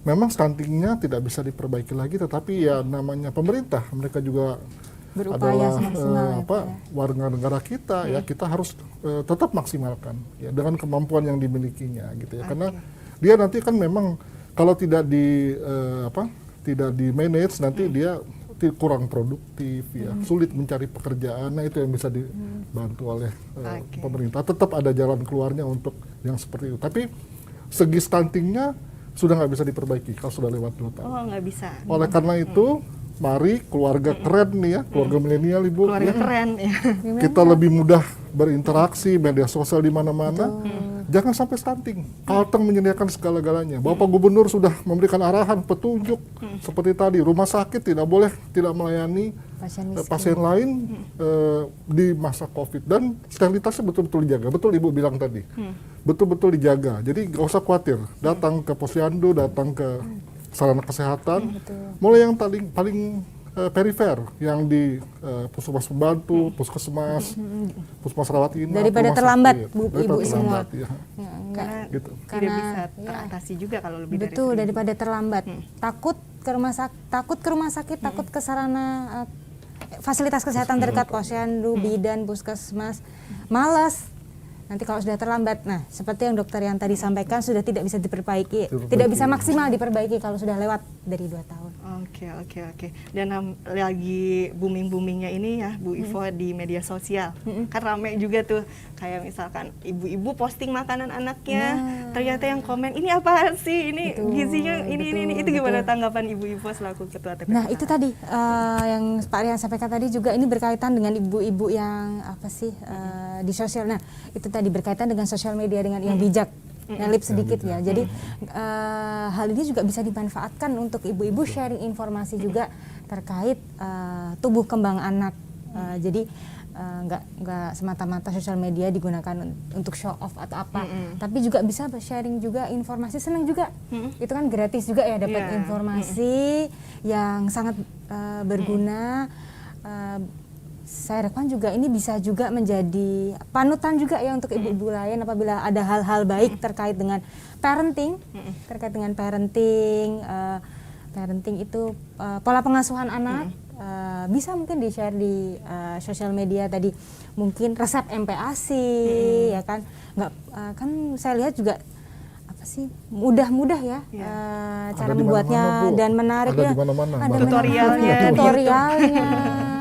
memang stuntingnya tidak bisa diperbaiki lagi, tetapi ya namanya pemerintah, mereka juga Berupaya adalah semaksimal ya, Pak, ya. warga negara kita, ya kita harus tetap maksimalkan ya dengan kemampuan yang dimilikinya gitu ya. Karena dia nanti kan memang kalau tidak tidak di manage nanti dia kurang produktif ya, sulit mencari pekerjaan. Nah, itu yang bisa dibantu oleh pemerintah. Tetap ada jalan keluarnya untuk yang seperti itu. Tapi segi stuntingnya sudah nggak bisa diperbaiki kalau sudah lewat 2 tahun. Oh, nggak bisa. Oleh karena itu, mari keluarga keren nih ya, keluarga milenial Ibu. Keluarga ya. keren ya. Kita lebih mudah berinteraksi, media sosial di mana-mana. Jangan sampai stunting. Kalteng menyediakan segala-galanya. Bapak Gubernur sudah memberikan arahan, petunjuk seperti tadi. Rumah sakit tidak boleh tidak melayani Pasien miskin. pasien lain di masa COVID, dan sterilitasnya betul-betul dijaga. Betul Ibu bilang tadi, betul-betul dijaga. Jadi nggak usah khawatir. Datang ke posyandu, datang ke sarana kesehatan, mulai yang paling perifer, yang di puskesmas pembantu, puskesmas rawat inap, Daripada rumah terlambat, sakit. Bu, Daripada ibu semua. terlambat, ya. Ya, enggak. Karena Gitu. tidak Karena, bisa ya. teratasi juga kalau lebih Betul, dari 1000. daripada terlambat. Takut ke rumah sakit, takut ke sarana fasilitas kesehatan terdekat, posyandu, bidan, puskesmas. Malas. Nanti kalau sudah terlambat, nah seperti yang dokter yang tadi sampaikan, sudah tidak bisa diperbaiki, tidak bisa maksimal diperbaiki kalau sudah lewat dari 2 tahun. Oke. Dan lagi booming-boomingnya ini ya Bu Ivo di media sosial. Kan rame juga tuh, kayak misalkan ibu-ibu posting makanan anaknya, ternyata yang komen, ini apa sih, ini Betul, gizinya ini. Itu betul, gimana betul. tanggapan Ibu Ivo selaku Ketua TPPK? Nah itu tadi yang Pak Rian sampaikan tadi juga, ini berkaitan dengan ibu-ibu yang di sosial. Nah itu tadi berkaitan dengan sosial media dengan yang bijak. Nyelip sedikit ya. Jadi hal ini juga bisa dimanfaatkan untuk ibu-ibu sharing informasi juga terkait tubuh kembang anak. Jadi nggak semata-mata sosial media digunakan untuk show off atau apa, tapi juga bisa sharing juga informasi, senang juga. Itu kan gratis juga ya, dapat informasi yang sangat berguna. Saya harapkan juga ini bisa juga menjadi panutan juga ya untuk ibu-ibu lain apabila ada hal-hal baik terkait dengan parenting, parenting itu pola pengasuhan anak. Bisa mungkin di-share di sosial media tadi, mungkin resep MPASI ya kan, nggak kan saya lihat juga apa sih mudah ya cara membuatnya dan menariknya, ada di mana-mana, ada tutorialnya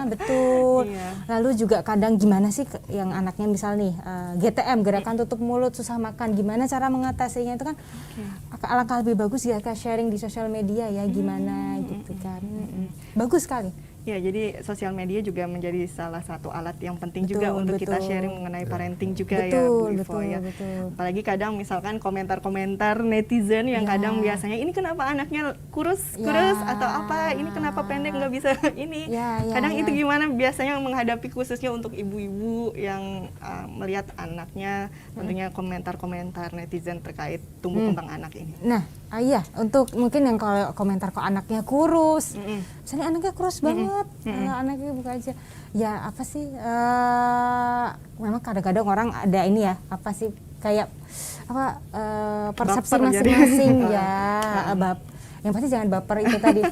betul. Lalu juga kadang gimana sih yang anaknya misal nih GTM, gerakan tutup mulut, susah makan, gimana cara mengatasinya, itu kan alangkah lebih bagus ya sharing di sosial media ya, gimana gitu kan. Bagus sekali. Ya, jadi sosial media juga menjadi salah satu alat yang penting juga untuk kita sharing mengenai parenting juga ya Bu Ivo ya. Apalagi kadang misalkan komentar-komentar netizen yang kadang biasanya, ini kenapa anaknya kurus atau apa, ini kenapa pendek nggak bisa ini. Kadang itu gimana biasanya menghadapi khususnya untuk ibu-ibu yang melihat anaknya, tentunya komentar-komentar netizen terkait tumbuh kembang anak ini. Nah, iya, untuk mungkin yang kalau komentar kok anaknya kurus, misalnya anaknya kurus banget, anaknya bukan aja, ya apa sih, memang kadang-kadang orang ada ini ya, apa sih, kayak apa persepsi masing-masing ya, yang pasti jangan baper itu tadi.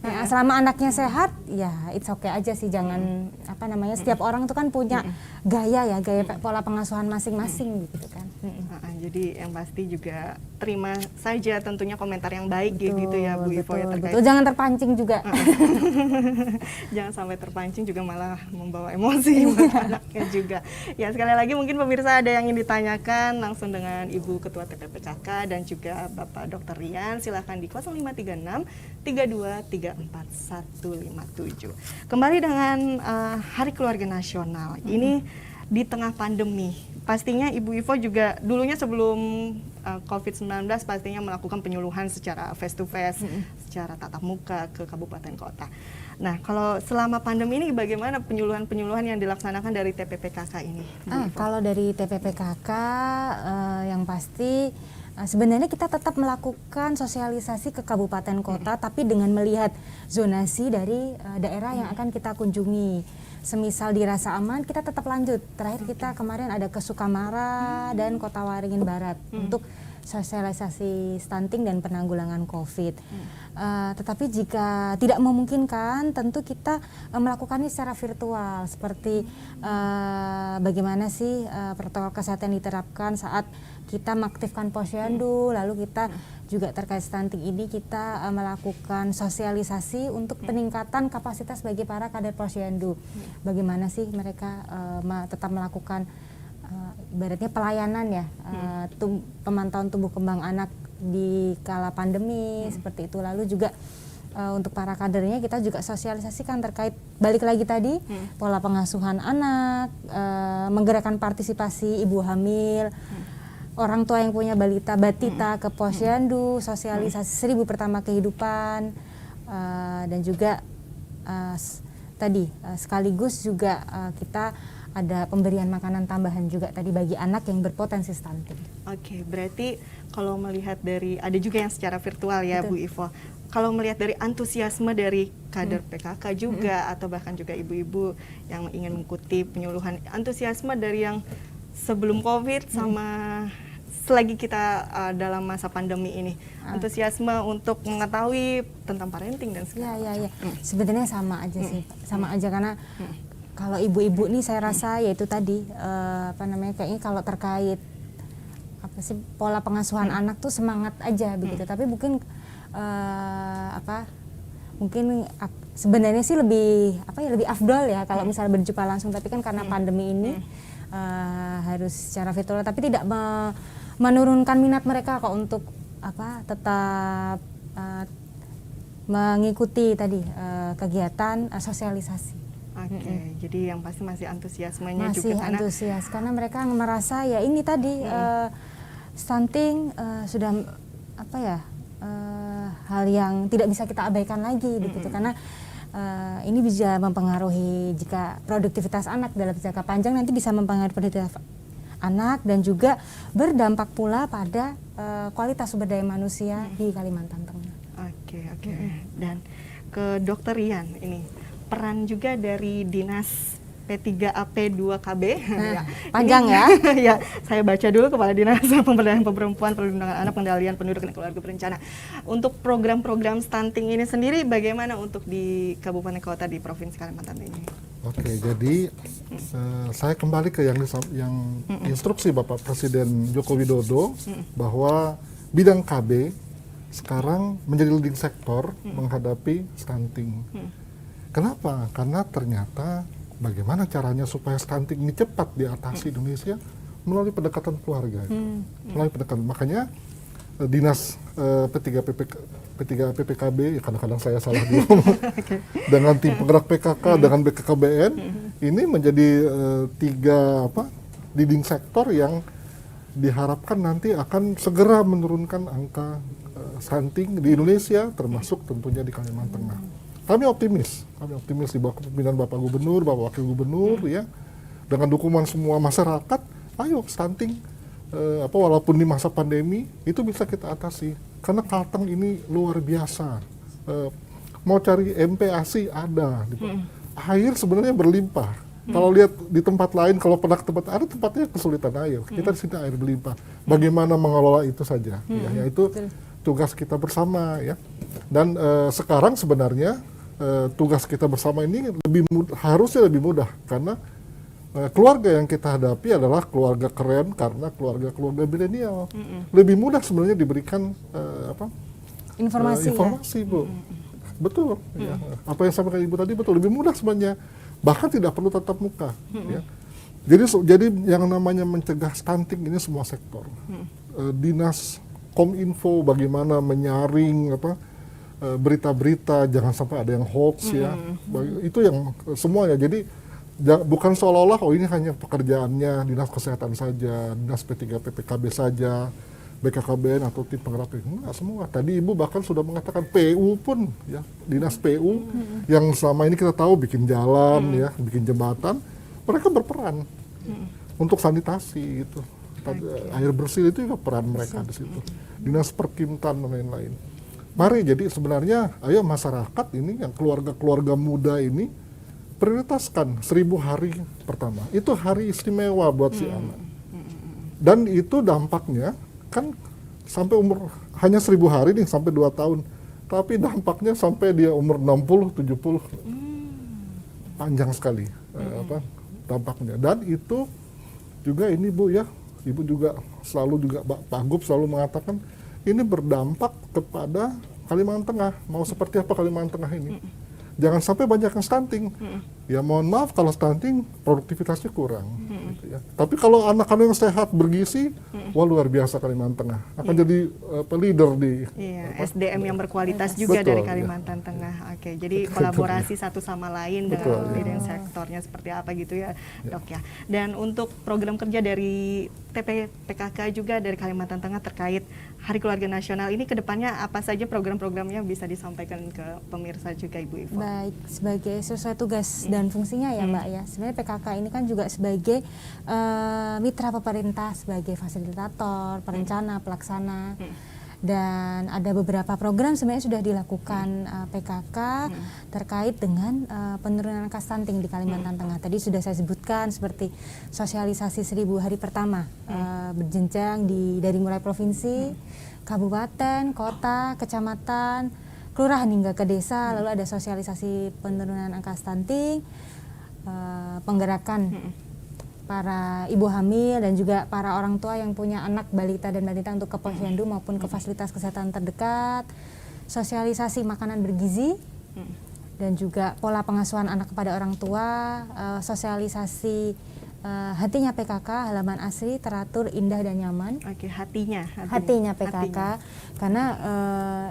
Nah, selama anaknya sehat, ya it's okay aja sih, jangan apa namanya, setiap orang itu kan punya gaya pola pengasuhan masing-masing gitu kan. Jadi yang pasti juga terima saja tentunya komentar yang baik gitu ya Bu Ivo ya terkait. Betul, jangan terpancing juga. Jangan sampai terpancing juga malah membawa emosi buat anaknya juga. Ya, sekali lagi mungkin pemirsa ada yang ingin ditanyakan langsung dengan Ibu Ketua TPPKK dan juga Bapak Dr. Rian, silahkan di 0536 3234 157. Kembali dengan Hari Keluarga Nasional. Ini di tengah pandemi. Pastinya Ibu Ivo juga dulunya sebelum COVID-19 pastinya melakukan penyuluhan secara face to face, secara tatap muka ke kabupaten kota. Nah, kalau selama pandemi ini bagaimana penyuluhan-penyuluhan yang dilaksanakan dari TPPKK ini? Bu Ivo? Kalau dari TPPKK yang pasti sebenarnya kita tetap melakukan sosialisasi ke kabupaten kota, tapi dengan melihat zonasi dari daerah yang akan kita kunjungi. Semisal dirasa aman, kita tetap lanjut. Terakhir kita kemarin ada ke Sukamara dan Kota Waringin Barat untuk sosialisasi stunting dan penanggulangan COVID. Tetapi jika tidak memungkinkan, tentu kita melakukannya secara virtual. Seperti bagaimana sih protokol kesehatan diterapkan saat kita mengaktifkan posyandu, lalu kita juga terkait stunting ini kita melakukan sosialisasi untuk peningkatan kapasitas bagi para kader posyandu. Bagaimana sih mereka tetap melakukan ibaratnya pelayanan ya, pemantauan tumbuh kembang anak di kala pandemi seperti itu. Lalu juga untuk para kadernya kita juga sosialisasikan terkait balik lagi tadi pola pengasuhan anak, menggerakkan partisipasi ibu hamil, orang tua yang punya balita batita ke posyandu, sosialisasi 1000 pertama kehidupan, dan juga sekaligus juga kita ada pemberian makanan tambahan juga tadi bagi anak yang berpotensi stunting. Oke, berarti kalau melihat dari, ada juga yang secara virtual ya. Betul. Bu Ivo, kalau melihat dari antusiasme dari kader PKK juga atau bahkan juga ibu-ibu yang ingin mengikuti penyuluhan, antusiasme dari yang sebelum COVID sama selagi kita dalam masa pandemi ini, antusiasme untuk mengetahui tentang parenting dan segala Ya. Sebenarnya sama aja sih, sama aja karena kalau ibu-ibu nih saya rasa yaitu tadi kayaknya kalau terkait pola pengasuhan anak tuh semangat aja begitu, tapi mungkin sebenarnya sih lebih afdol ya kalau misalnya berjumpa langsung, tapi kan karena pandemi ini harus secara virtual, tapi tidak menurunkan minat mereka kok untuk tetap mengikuti tadi kegiatan sosialisasi. Oke, jadi yang pasti masih antusiasmenya Masih juga antusias karena mereka merasa ya ini tadi stunting sudah hal yang tidak bisa kita abaikan lagi begitu, karena ini bisa mempengaruhi jika produktivitas anak dalam jangka panjang, nanti bisa mempengaruhi produktivitas anak dan juga berdampak pula pada kualitas sumber daya manusia di Kalimantan Tengah. Oke. Dan ke Dokter Rian, ini peran juga dari Dinas P3AP2KB. Panjang ya. Ya, saya baca dulu, Kepala Dinas Pemberdayaan Perempuan, Perlindungan Anak, Pengendalian Penduduk dan Keluarga Berencana. Untuk program-program stunting ini sendiri bagaimana untuk di kabupaten kota di Provinsi Kalimantan ini? Oke, jadi saya kembali ke yang instruksi Bapak Presiden Joko Widodo bahwa bidang KB sekarang menjadi leading sektor menghadapi stunting. Kenapa? Karena ternyata bagaimana caranya supaya stunting ini cepat diatasi Indonesia melalui pendekatan keluarga. Melalui pendekatan, makanya Dinas P3PPKB, kadang-kadang saya salah dulu, dengan tim penggerak PKK, dengan BKKBN, ini menjadi tiga leading sektor yang diharapkan nanti akan segera menurunkan angka stunting di Indonesia, termasuk tentunya di Kalimantan Tengah. Kami optimis di bawah kepemimpinan Bapak Gubernur, Bapak Wakil Gubernur, ya, dengan dukungan semua masyarakat, ayo stunting, walaupun di masa pandemi itu bisa kita atasi, karena Kalteng ini luar biasa. Mau cari MPASI ada, air sebenarnya berlimpah. Kalau lihat di tempat lain, kalau pernah ke tempat ada tempatnya kesulitan air, kita di sini air berlimpah. Bagaimana mengelola itu saja, yaitu tugas kita bersama, ya. Dan sekarang sebenarnya tugas kita bersama ini harusnya lebih mudah, karena keluarga yang kita hadapi adalah keluarga keren, karena keluarga milenial. Lebih mudah sebenarnya diberikan informasi Bu. Betul. Ya. Apa yang sampaikan Ibu tadi betul, lebih mudah sebenarnya, bahkan tidak perlu tatap muka. Ya. Jadi yang namanya mencegah stunting ini semua sektor. Dinas Kominfo bagaimana menyaring berita-berita, jangan sampai ada yang hoax, ya. Itu yang semuanya. Jadi bukan seolah-olah ini hanya pekerjaannya Dinas Kesehatan saja, Dinas P3PPKB saja, BKKBN atau tim penggerak. Enggak semua. Tadi Ibu bahkan sudah mengatakan PU pun, ya, dinas PU yang selama ini kita tahu bikin jalan, ya, bikin jembatan, mereka berperan untuk sanitasi itu. Air bersih itu juga peran mereka di situ. Dinas Perkintan dan lain-lain. Mari jadi sebenarnya, ayo masyarakat ini yang keluarga-keluarga muda ini prioritaskan 1000 hari pertama. Itu hari istimewa buat si anak. Dan itu dampaknya kan sampai umur hanya 1000 hari nih sampai 2 tahun. Tapi dampaknya sampai dia umur 60, 70. Panjang sekali dampaknya. Dan itu juga ini Bu ya, Ibu juga selalu juga Pak Gub selalu mengatakan ini berdampak kepada Kalimantan Tengah. Mau seperti apa Kalimantan Tengah ini? Jangan sampai banyak yang stunting. Ya mohon maaf kalau stunting produktivitasnya kurang. Gitu ya. Tapi kalau anak-anak yang sehat bergizi, wah luar biasa Kalimantan Tengah. Akan jadi leader di SDM yang berkualitas juga Betul, dari Kalimantan Tengah. Oke, jadi kolaborasi satu sama lain dengan leading sektornya seperti apa gitu ya, Dok ya. Dan untuk program kerja dari TPPKK juga dari Kalimantan Tengah terkait Hari Keluarga Nasional ini kedepannya apa saja program-programnya bisa disampaikan ke pemirsa juga Ibu Ivo? Baik, sebagai sesuai tugas dan fungsinya ya Mbak ya. Sebenarnya PKK ini kan juga sebagai mitra pemerintah, sebagai fasilitator, perencana, pelaksana. Dan ada beberapa program sebenarnya sudah dilakukan PKK terkait dengan penurunan angka stunting di Kalimantan Tengah. Tadi sudah saya sebutkan seperti sosialisasi 1000 hari pertama berjenjang dari mulai provinsi, kabupaten, kota, kecamatan, kelurahan hingga ke desa. Lalu ada sosialisasi penurunan angka stunting, penggerakan para ibu hamil dan juga para orang tua yang punya anak balita dan balita untuk ke posyandu maupun ke fasilitas kesehatan terdekat, sosialisasi makanan bergizi dan juga pola pengasuhan anak kepada orang tua, sosialisasi hatinya PKK, halaman asri, teratur, indah dan nyaman. Oke, hatinya PKK, karena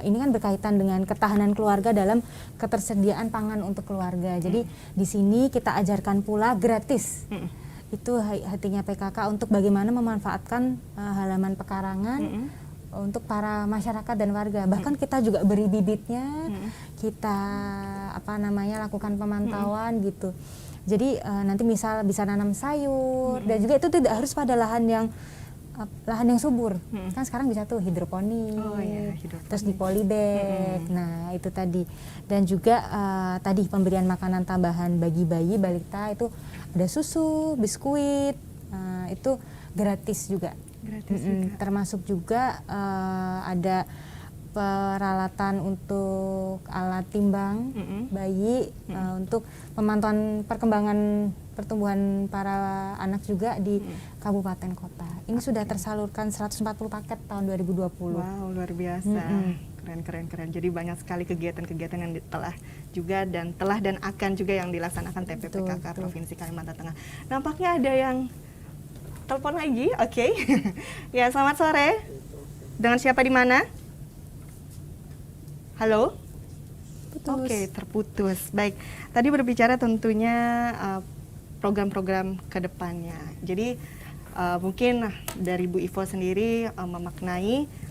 ini kan berkaitan dengan ketahanan keluarga dalam ketersediaan pangan untuk keluarga. Jadi di sini kita ajarkan pula gratis. Itu hatinya PKK untuk bagaimana memanfaatkan halaman pekarangan untuk para masyarakat dan warga. Bahkan kita juga beri bibitnya, kita lakukan pemantauan gitu. Jadi nanti misal bisa nanam sayur dan juga itu tidak harus pada lahan yang subur. Kan sekarang bisa tuh hidroponik, terus di polybag. Nah, itu tadi. Dan juga tadi pemberian makanan tambahan bagi bayi balita itu ada susu, biskuit. Itu gratis juga. Termasuk juga ada peralatan untuk alat timbang bayi untuk pemantauan perkembangan pertumbuhan para anak juga di kabupaten kota. Ini sudah tersalurkan 140 paket tahun 2020. Wow, luar biasa. Keren. Jadi banyak sekali kegiatan-kegiatan yang telah dan akan juga yang dilaksanakan TPPKK Provinsi Kalimantan Tengah. Nampaknya ada yang telepon lagi. Oke. Ya, selamat sore. Dengan siapa di mana? Halo? Oke, terputus. Baik, tadi berbicara tentunya program-program ke depannya. Jadi mungkin dari Bu Ivo sendiri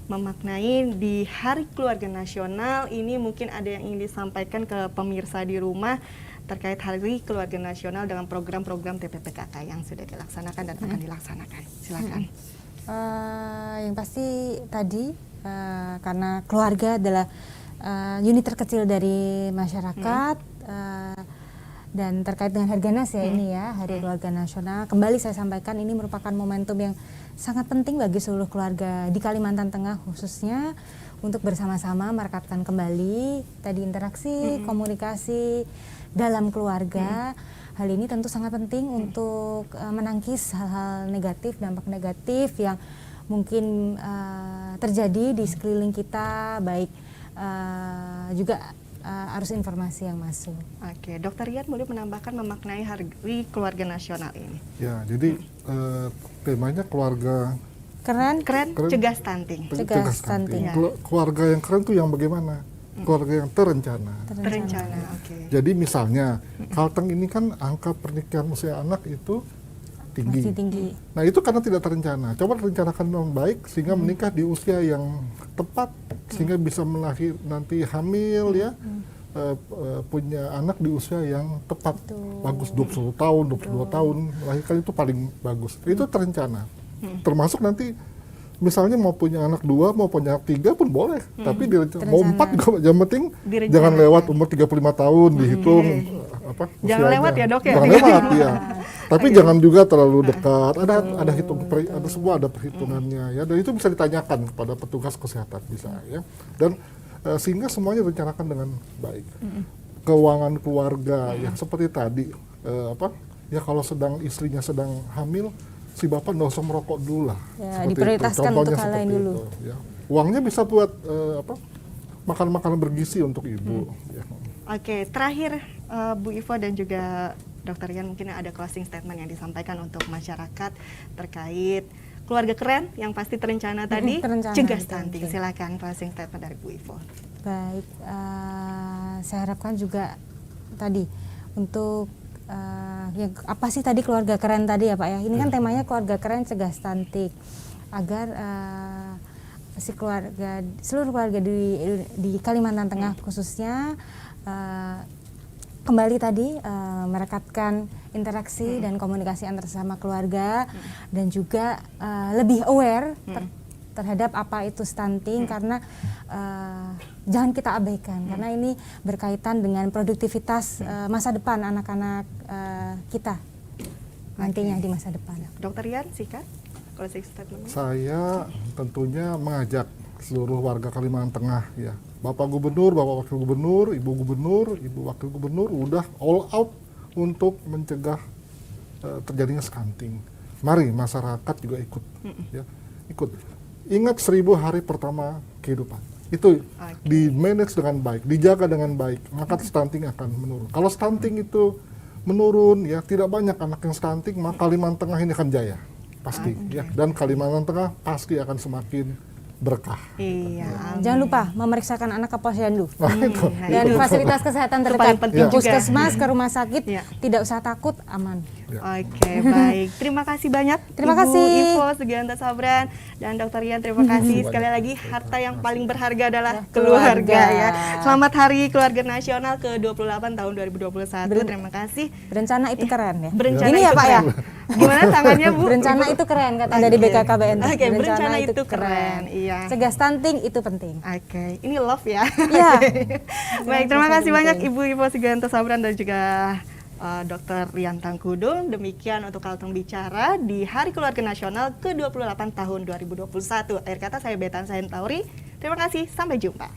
memaknai di Hari Keluarga Nasional ini mungkin ada yang ingin disampaikan ke pemirsa di rumah terkait Hari Keluarga Nasional dengan program-program TPPKK yang sudah dilaksanakan dan akan dilaksanakan. Silakan. Yang pasti tadi karena keluarga adalah unit terkecil dari masyarakat dan terkait dengan Harganas ya ini ya Hari Keluarga Nasional, kembali saya sampaikan ini merupakan momentum yang sangat penting bagi seluruh keluarga di Kalimantan Tengah khususnya untuk bersama-sama merekatkan kembali tadi interaksi, komunikasi dalam keluarga. Hal ini tentu sangat penting untuk menangkis hal-hal negatif, dampak negatif yang mungkin terjadi di sekeliling kita, baik juga arus informasi yang masuk. Oke, Dokter Rian boleh menambahkan memaknai Hari Keluarga Nasional ini? Ya, jadi temanya keluarga keren, cegah stunting. Cegah stunting. Keluarga yang keren tuh yang bagaimana? Keluarga yang terencana. Oke. Jadi misalnya Kalteng ini kan angka pernikahan usia anak itu tinggi. Masih tinggi. Nah itu karena tidak terencana. Coba rencanakan dengan baik sehingga menikah di usia yang tepat sehingga bisa nanti hamil ya, punya anak di usia yang tepat. Bagus 21 tahun, 22 tahun melahirkan itu paling bagus. Itu terencana. Termasuk nanti misalnya mau punya anak 2, mau punya anak 3 pun boleh. Tapi mau 4 juga yang penting jangan lewat umur 35 tahun dihitung Jangan lewat ya, Dok, ya? Jangan lewat ya. Tapi jangan juga terlalu dekat. Ada semua ada perhitungannya ya. Dan itu bisa ditanyakan kepada petugas kesehatan bisa ya. Dan sehingga semuanya direncanakan dengan baik. Keuangan keluarga yang seperti tadi ya kalau istrinya sedang hamil, si bapak nggak usah merokok dulu lah. Ya, diprioritaskan untuk hal lain dulu. Ya. Uangnya bisa buat makan-makanan bergizi untuk ibu. Ya. Oke, terakhir Bu Ivo dan juga Dr. Rian, mungkin ada closing statement yang disampaikan untuk masyarakat terkait keluarga keren yang pasti terencana tadi, cegah stunting. Silakan closing statement dari Bu Ivo. Baik, saya harapkan juga tadi untuk yang apa sih tadi keluarga keren tadi ya Pak ya. Ini kan temanya keluarga keren cegah stunting agar seluruh keluarga di Kalimantan Tengah khususnya kembali tadi merekatkan interaksi dan komunikasi antar sesama keluarga dan juga lebih aware terhadap apa itu stunting karena jangan kita abaikan karena ini berkaitan dengan produktivitas masa depan anak-anak kita nantinya di masa depan. Dr. Rian, sikat closing statement. Saya tentunya mengajak seluruh warga Kalimantan Tengah ya. Bapak Gubernur, Bapak Wakil Gubernur, Ibu Gubernur, Ibu Wakil Gubernur udah all out untuk mencegah terjadinya stunting. Mari masyarakat juga ikut ya. Ikut. Ingat 1000 hari pertama kehidupan. Itu di manage dengan baik, dijaga dengan baik, maka stunting akan menurun. Kalau stunting itu menurun ya, tidak banyak anak yang stunting, maka Kalimantan Tengah ini akan jaya. Pasti ya. Dan Kalimantan Tengah pasti akan semakin berkah. Iya. Jangan lupa memeriksakan anak ke posyandu Dan dan fasilitas kesehatan paling terdekat, penting juga. puskesmas ke rumah sakit, tidak usah takut, aman. Oke, baik. Terima kasih banyak Terima Ibu kasih. Ivo Sugianto Sabran dan Dr. Rian. Terima kasih sekali lagi. Harta yang paling berharga adalah keluarga ya. Selamat Hari Keluarga Nasional ke-28 tahun 2021. Terima kasih. Berencana itu keren ya. Berencana Ini ya itu Pak ya. keren. Gimana tangannya Bu? Berencana itu keren kata dari BKKBN. Oke, berencana itu keren. Iya. Cegah stunting itu penting. Oke, ini love ya. Iya. Baik, terima kasih banyak Ibu Ivo Sugianto Sabran dan juga Dr. Rian Tangkudung. Demikian untuk Kalteng Bicara di Hari Keluarga Nasional ke-28 tahun 2021. Akhir kata saya Betan Saintauri. Terima kasih, sampai jumpa.